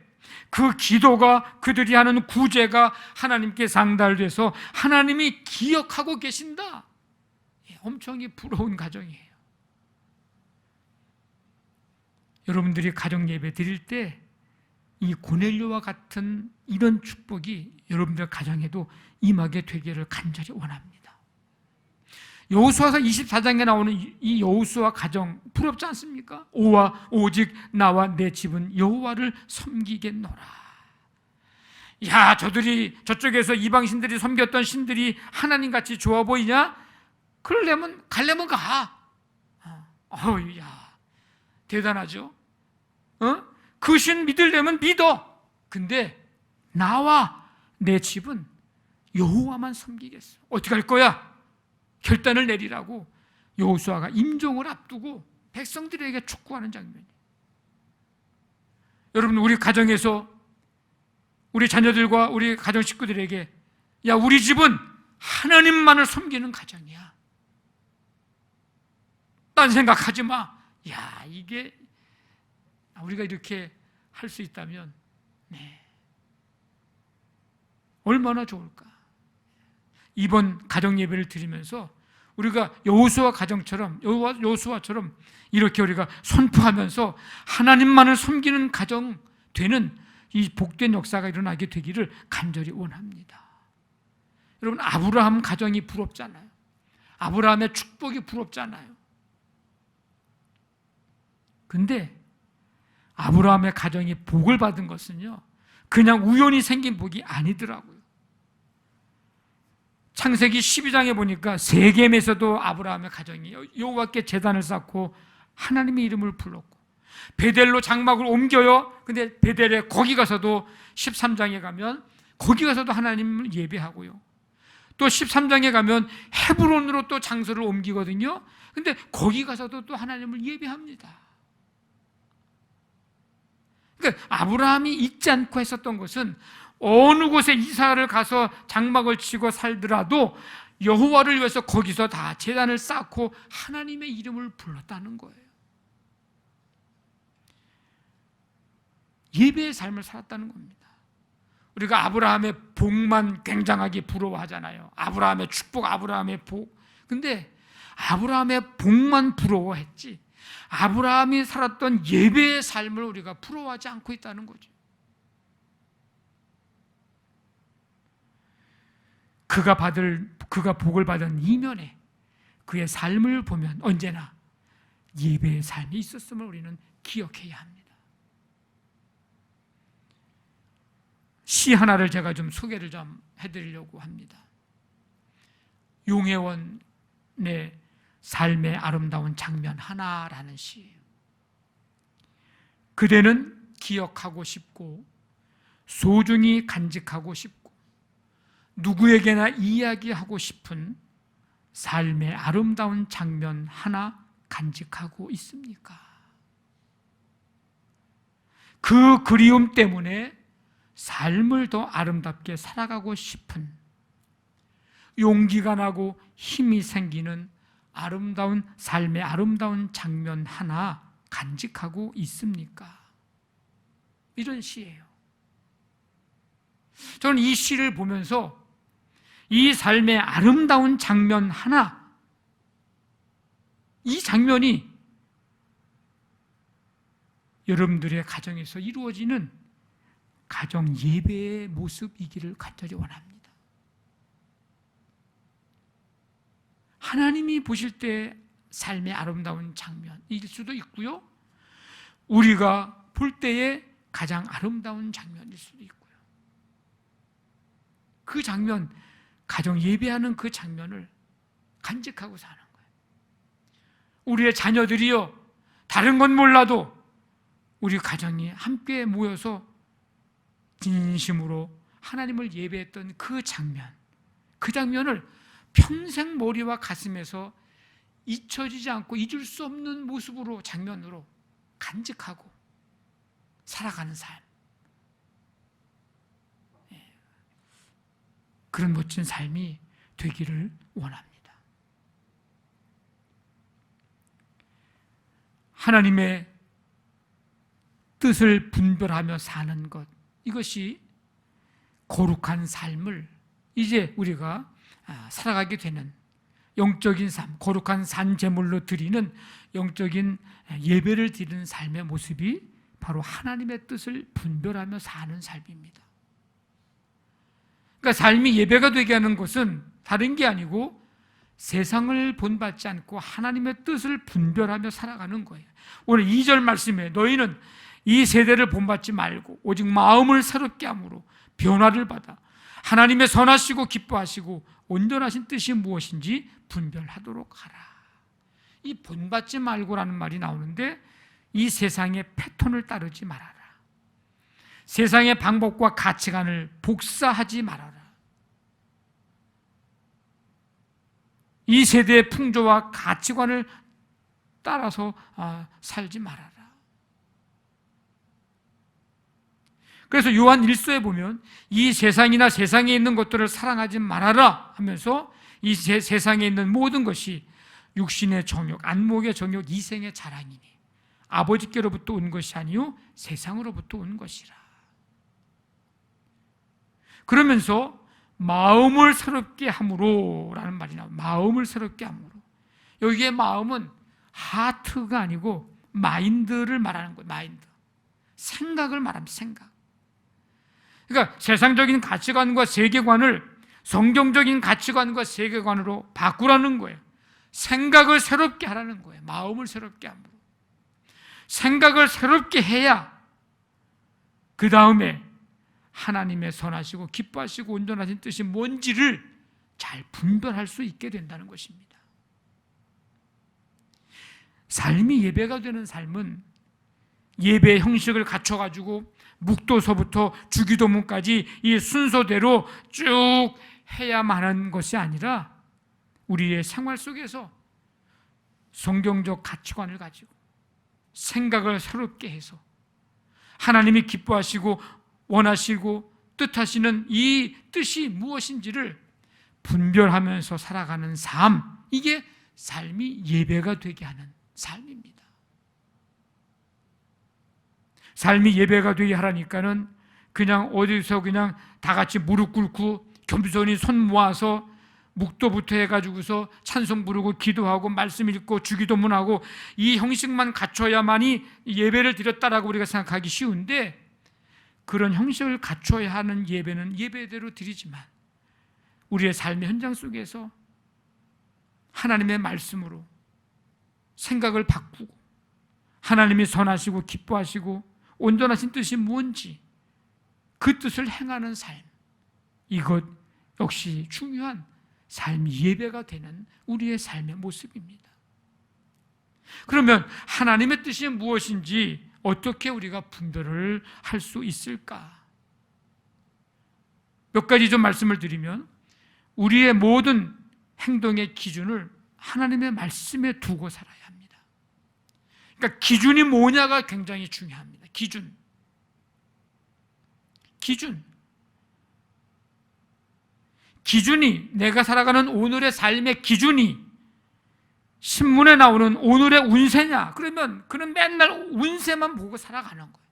그 기도가, 그들이 하는 구제가 하나님께 상달돼서 하나님이 기억하고 계신다. 엄청 부러운 가정이에요. 여러분들이 가정 예배 드릴 때 이 고넬료와 같은 이런 축복이 여러분들 가정에도 임하게 되기를 간절히 원합니다. 여호수아서 24장에 나오는 이 여호수아 가정 부럽지 않습니까? 오직 나와 내 집은 여호와를 섬기겠노라. 야, 저쪽에서 이방신들이 섬겼던 신들이 하나님같이 좋아 보이냐? 가려면 가. 야, 대단하죠? 그 신 믿으려면 믿어. 근데 나와 내 집은 여호와만 섬기겠어. 어떻게 할 거야? 결단을 내리라고 여호수아가 임종을 앞두고 백성들에게 촉구하는 장면이에요. 여러분, 우리 가정에서 우리 자녀들과 우리 가정 식구들에게 야, 우리 집은 하나님만을 섬기는 가정이야. 딴 생각하지 마. 야, 이게 우리가 이렇게 할 수 있다면 얼마나 좋을까. 이번 가정 예배를 드리면서 우리가 여호수아 가정처럼 여호수아처럼 이렇게 우리가 선포하면서 하나님만을 섬기는 가정 되는 이 복된 역사가 일어나게 되기를 간절히 원합니다. 여러분, 아브라함 가정이 부럽잖아요. 아브라함의 축복이 부럽잖아요. 근데 아브라함의 가정이 복을 받은 것은요, 그냥 우연히 생긴 복이 아니더라고요. 창세기 12장에 보니까 세겜에서도 아브라함의 가정이 여호와께 제단을 쌓고 하나님의 이름을 불렀고, 베델로 장막을 옮겨요. 근데 베델에 거기 가서도 13장에 가면 거기 가서도 하나님을 예배하고요. 또 13장에 가면 헤브론으로 또 장소를 옮기거든요. 근데 거기 가서도 또 하나님을 예배합니다. 그러니까 아브라함이 잊지 않고 했었던 것은 어느 곳에 이사를 가서 장막을 치고 살더라도 여호와를 위해서 거기서 다 제단을 쌓고 하나님의 이름을 불렀다는 거예요. 예배의 삶을 살았다는 겁니다. 우리가 아브라함의 복만 굉장하게 부러워하잖아요. 아브라함의 축복, 아브라함의 복. 근데 아브라함의 복만 부러워했지 아브라함이 살았던 예배의 삶을 우리가 부러워하지 않고 있다는 거죠. 그가 복을 받은 이면에 그의 삶을 보면 언제나 예배의 삶이 있었음을 우리는 기억해야 합니다. 시 하나를 제가 좀 소개를 좀 해드리려고 합니다. 용혜원의 삶의 아름다운 장면 하나라는 시예요. 그대는 기억하고 싶고 소중히 간직하고 싶고 누구에게나 이야기하고 싶은 삶의 아름다운 장면 하나 간직하고 있습니까? 그 그리움 때문에 삶을 더 아름답게 살아가고 싶은 용기가 나고 힘이 생기는 아름다운 삶의 아름다운 장면 하나 간직하고 있습니까? 이런 시예요. 저는 이 시를 보면서 이 삶의 아름다운 장면 하나, 이 장면이 여러분들의 가정에서 이루어지는 가정 예배의 모습이기를 간절히 원합니다. 하나님이 보실 때 삶의 아름다운 장면일 수도 있고요, 우리가 볼 때의 가장 아름다운 장면일 수도 있고요. 그 장면, 가정 예배하는 그 장면을 간직하고 사는 거예요. 우리의 자녀들이요, 다른 건 몰라도 우리 가정이 함께 모여서 진심으로 하나님을 예배했던 그 장면, 그 장면을 평생 머리와 가슴에서 잊혀지지 않고 잊을 수 없는 모습으로, 장면으로 간직하고 살아가는 삶, 그런 멋진 삶이 되기를 원합니다. 하나님의 뜻을 분별하며 사는 것, 이것이 거룩한 삶을 이제 우리가 살아가게 되는 영적인 삶, 거룩한 산제물로 드리는 영적인 예배를 드리는 삶의 모습이 바로 하나님의 뜻을 분별하며 사는 삶입니다. 그러니까 삶이 예배가 되게 하는 것은 다른 게 아니고 세상을 본받지 않고 하나님의 뜻을 분별하며 살아가는 거예요. 오늘 2절 말씀에 너희는 이 세대를 본받지 말고 오직 마음을 새롭게 함으로 변화를 받아 하나님의 선하시고 기뻐하시고 온전하신 뜻이 무엇인지 분별하도록 하라. 이 본받지 말고라는 말이 나오는데 이 세상의 패턴을 따르지 말아라. 세상의 방법과 가치관을 복사하지 말아라. 이 세대의 풍조와 가치관을 따라서 살지 말아라. 그래서 요한 1서에 보면 이 세상이나 세상에 있는 것들을 사랑하지 말아라 하면서 이 세상에 있는 모든 것이 육신의 정욕, 안목의 정욕, 이생의 자랑이니 아버지께로부터 온 것이 아니요 세상으로부터 온 것이라. 그러면서 마음을 새롭게 함으로 라는 말이 나와요. 마음을 새롭게 함으로. 여기에 마음은 하트가 아니고 마인드를 말하는 거예요. 마인드. 생각을 말합니다. 생각. 그러니까 세상적인 가치관과 세계관을 성경적인 가치관과 세계관으로 바꾸라는 거예요. 생각을 새롭게 하라는 거예요. 마음을 새롭게 함으로. 생각을 새롭게 해야 그 다음에 하나님의 선하시고 기뻐하시고 온전하신 뜻이 뭔지를 잘 분별할 수 있게 된다는 것입니다. 삶이 예배가 되는 삶은 예배의 형식을 갖춰가지고 묵도서부터 주기도문까지 이 순서대로 쭉 해야만 하는 것이 아니라 우리의 생활 속에서 성경적 가치관을 가지고 생각을 새롭게 해서 하나님이 기뻐하시고 원하시고 뜻하시는 이 뜻이 무엇인지를 분별하면서 살아가는 삶, 이게 삶이 예배가 되게 하는 삶입니다. 삶이 예배가 되게 하라니까는 그냥 어디서 그냥 다 같이 무릎 꿇고 겸손히 손 모아서 묵도부터 해가지고서 찬송 부르고 기도하고 말씀 읽고 주기도문하고 이 형식만 갖춰야만이 예배를 드렸다라고 우리가 생각하기 쉬운데, 그런 형식을 갖춰야 하는 예배는 예배대로 드리지만 우리의 삶의 현장 속에서 하나님의 말씀으로 생각을 바꾸고 하나님이 선하시고 기뻐하시고 온전하신 뜻이 뭔지 그 뜻을 행하는 삶, 이것 역시 중요한 삶이 예배가 되는 우리의 삶의 모습입니다. 그러면 하나님의 뜻이 무엇인지 어떻게 우리가 분별을 할 수 있을까? 몇 가지 좀 말씀을 드리면, 우리의 모든 행동의 기준을 하나님의 말씀에 두고 살아야 합니다. 그러니까 기준이 뭐냐가 굉장히 중요합니다. 기준. 기준이, 내가 살아가는 오늘의 삶의 기준이 신문에 나오는 오늘의 운세냐? 그러면 그는 맨날 운세만 보고 살아가는 거예요.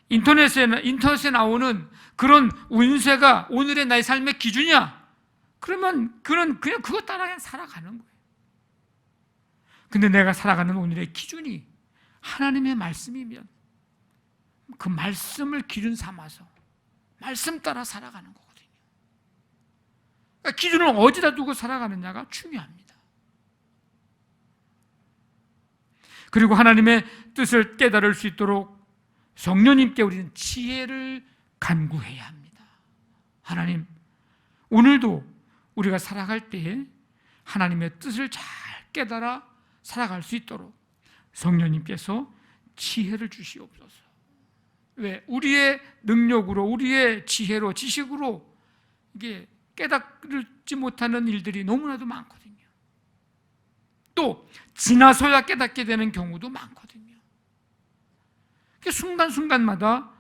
인터넷에 나오는 그런 운세가 오늘의 나의 삶의 기준이야? 그러면 그는 그냥 그거 따라 살아가는 거예요. 근데 내가 살아가는 오늘의 기준이 하나님의 말씀이면 그 말씀을 기준 삼아서 말씀 따라 살아가는 거거든요. 그러니까 기준을 어디다 두고 살아가느냐가 중요합니다. 그리고 하나님의 뜻을 깨달을 수 있도록 성령님께 우리는 지혜를 간구해야 합니다. 하나님, 오늘도 우리가 살아갈 때에 하나님의 뜻을 잘 깨달아 살아갈 수 있도록 성령님께서 지혜를 주시옵소서. 왜? 우리의 능력으로, 우리의 지혜로, 지식으로 이게 깨닫지 못하는 일들이 너무나도 많거든요. 또 지나서야 깨닫게 되는 경우도 많거든요. 순간순간마다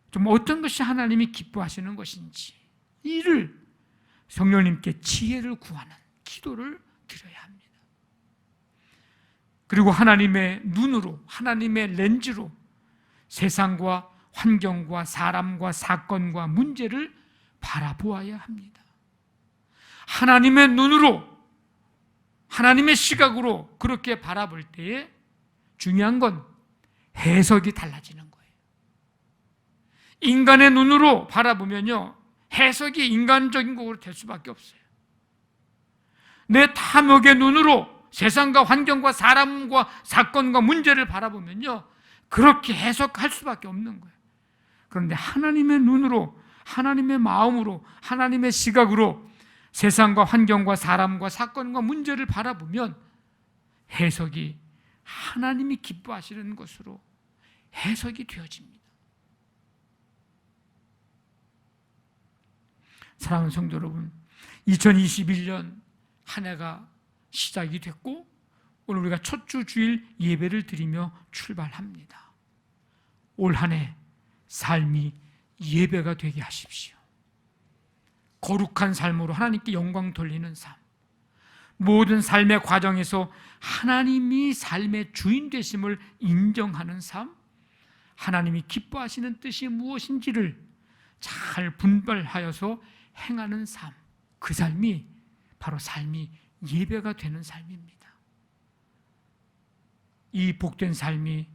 좀 어떤 것이 하나님이 기뻐하시는 것인지 이를 성령님께 지혜를 구하는 기도를 드려야 합니다. 그리고 하나님의 눈으로, 하나님의 렌즈로 세상과 환경과 사람과 사건과 문제를 바라보아야 합니다. 하나님의 눈으로, 하나님의 시각으로 그렇게 바라볼 때에 중요한 건 해석이 달라지는 거예요. 인간의 눈으로 바라보면요, 해석이 인간적인 것으로 될 수밖에 없어요. 내 탐욕의 눈으로 세상과 환경과 사람과 사건과 문제를 바라보면요, 그렇게 해석할 수밖에 없는 거예요. 그런데 하나님의 눈으로, 하나님의 마음으로, 하나님의 시각으로 세상과 환경과 사람과 사건과 문제를 바라보면 해석이 하나님이 기뻐하시는 것으로 해석이 되어집니다. 사랑하는 성도 여러분, 2021년 한 해가 시작이 됐고 오늘 우리가 첫 주 주일 예배를 드리며 출발합니다. 올 한 해 삶이 예배가 되게 하십시오. 거룩한 삶으로 하나님께 영광 돌리는 삶, 모든 삶의 과정에서 하나님이 삶의 주인 되심을 인정하는 삶, 하나님이 기뻐하시는 뜻이 무엇인지를 잘 분별하여서 행하는 삶, 그 삶이 바로 삶이 예배가 되는 삶입니다. 이 복된 삶이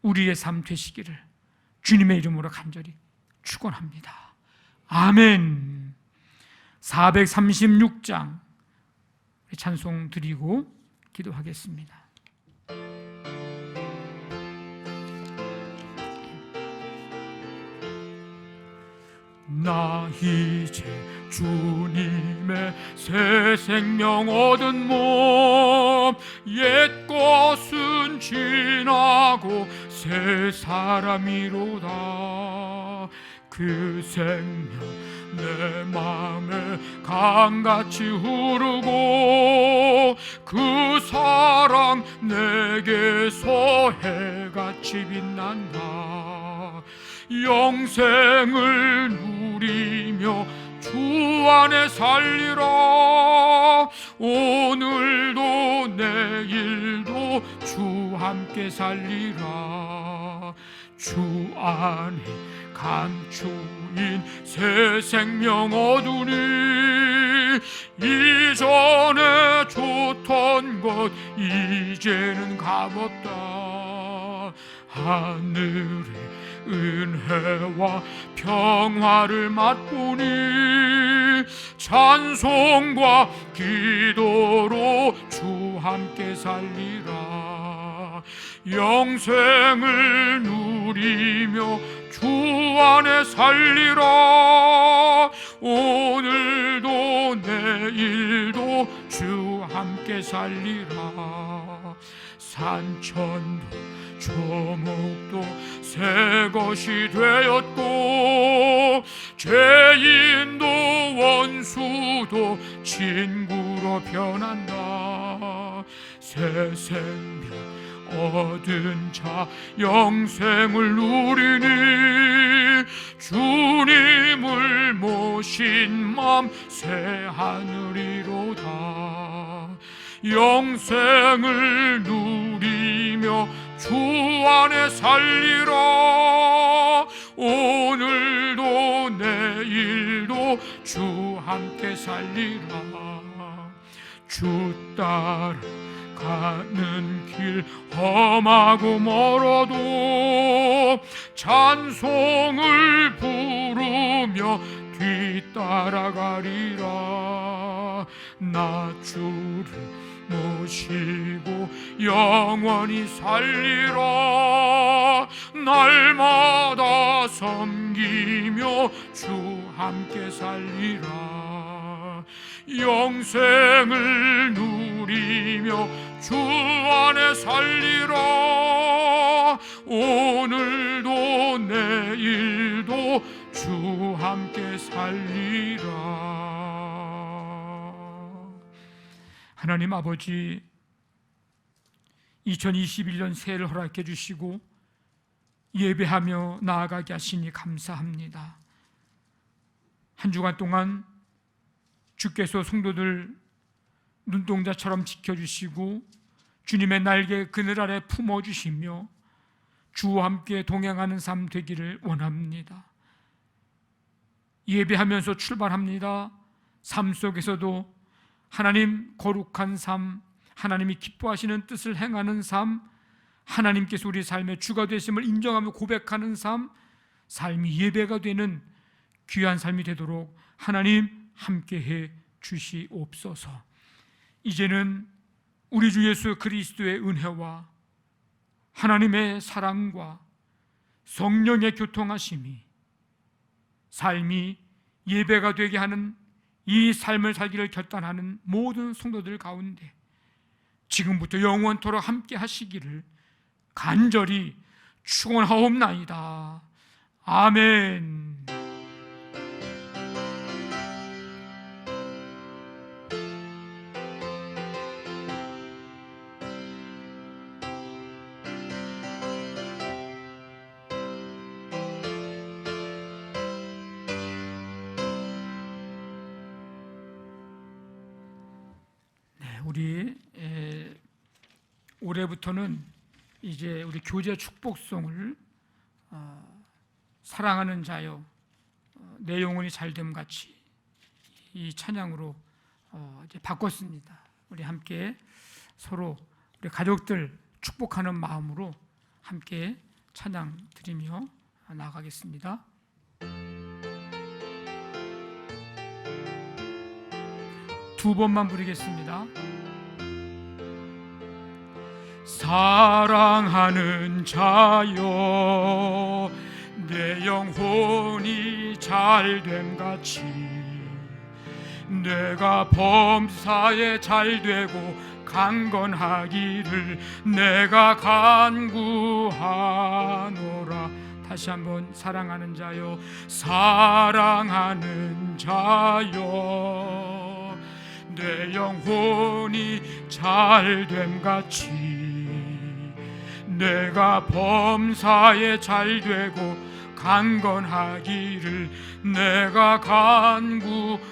우리의 삶 되시기를 주님의 이름으로 간절히 축원합니다. 아멘. 436장 찬송 드리고 기도하겠습니다. 나 이제 주님의 새 생명 얻은 몸, 옛 것은 지나고 새 사람이로다. 그 생명 내 맘에 강같이 흐르고 그 사랑 내게서 해같이 빛난다. 영생을 누리며 주 안에 살리라. 오늘도 내일도 주 함께 살리라. 주 안에 감추인 새 생명 얻으니 이전에 좋던 것 이제는 값없다. 하늘의 은혜와 평화를 맛보니 찬송과 기도로 주 함께 살리라. 영생을 누리며 주 안에 살리라. 오늘도 내일도 주 함께 살리라. 산천도 조목도 새 것이 되었고 죄인도 원수도 친구로 변한다. 새 생명 얻은 자 영생을 누리니 주님을 모신 맘 새 하늘이로다. 영생을 누리며 주 안에 살리라. 오늘도 내일도 주 함께 살리라. 주 따라 가는 길 험하고 멀어도 찬송을 부르며 뒤따라가리라. 나 주를 모시고 영원히 살리라. 날마다 섬기며 주 함께 살리라. 영생을 누리며 주 안에 살리라. 오늘도 내일도 주 함께 살리라. 하나님 아버지, 2021년 새해를 허락해 주시고 예배하며 나아가게 하시니 감사합니다. 한 주간 동안 주께서 성도들 눈동자처럼 지켜주시고 주님의 날개 그늘 아래 품어주시며 주와 함께 동행하는 삶 되기를 원합니다. 예배하면서 출발합니다. 삶 속에서도 하나님 거룩한 삶, 하나님이 기뻐하시는 뜻을 행하는 삶, 하나님께서 우리 삶의 주가 되심을 인정하며 고백하는 삶, 삶이 예배가 되는 귀한 삶이 되도록 하나님 함께해 주시옵소서. 이제는 우리 주 예수 그리스도의 은혜와 하나님의 사랑과 성령의 교통하심이 삶이 예배가 되게 하는 이 삶을 살기를 결단하는 모든 성도들 가운데 지금부터 영원토록 함께 하시기를 간절히 축원하옵나이다. 아멘. 우리 올해부터는 이제 우리 교제 축복송을 사랑하는 자여 내 영혼이 잘됨 같이 이 찬양으로 이제 바꿨습니다. 우리 함께 서로 우리 가족들 축복하는 마음으로 함께 찬양 드리며 나아가겠습니다. 두 번만 부르겠습니다. 사랑하는 자여 내 영혼이 잘됨 같이 내가 범사에 잘되고 강건하기를 내가 간구하노라. 다시 한번 사랑하는 자여 사랑하는 자여 내 영혼이 잘됨 같이 내가 범사에 잘되고 강건하기를 내가 간구하노라.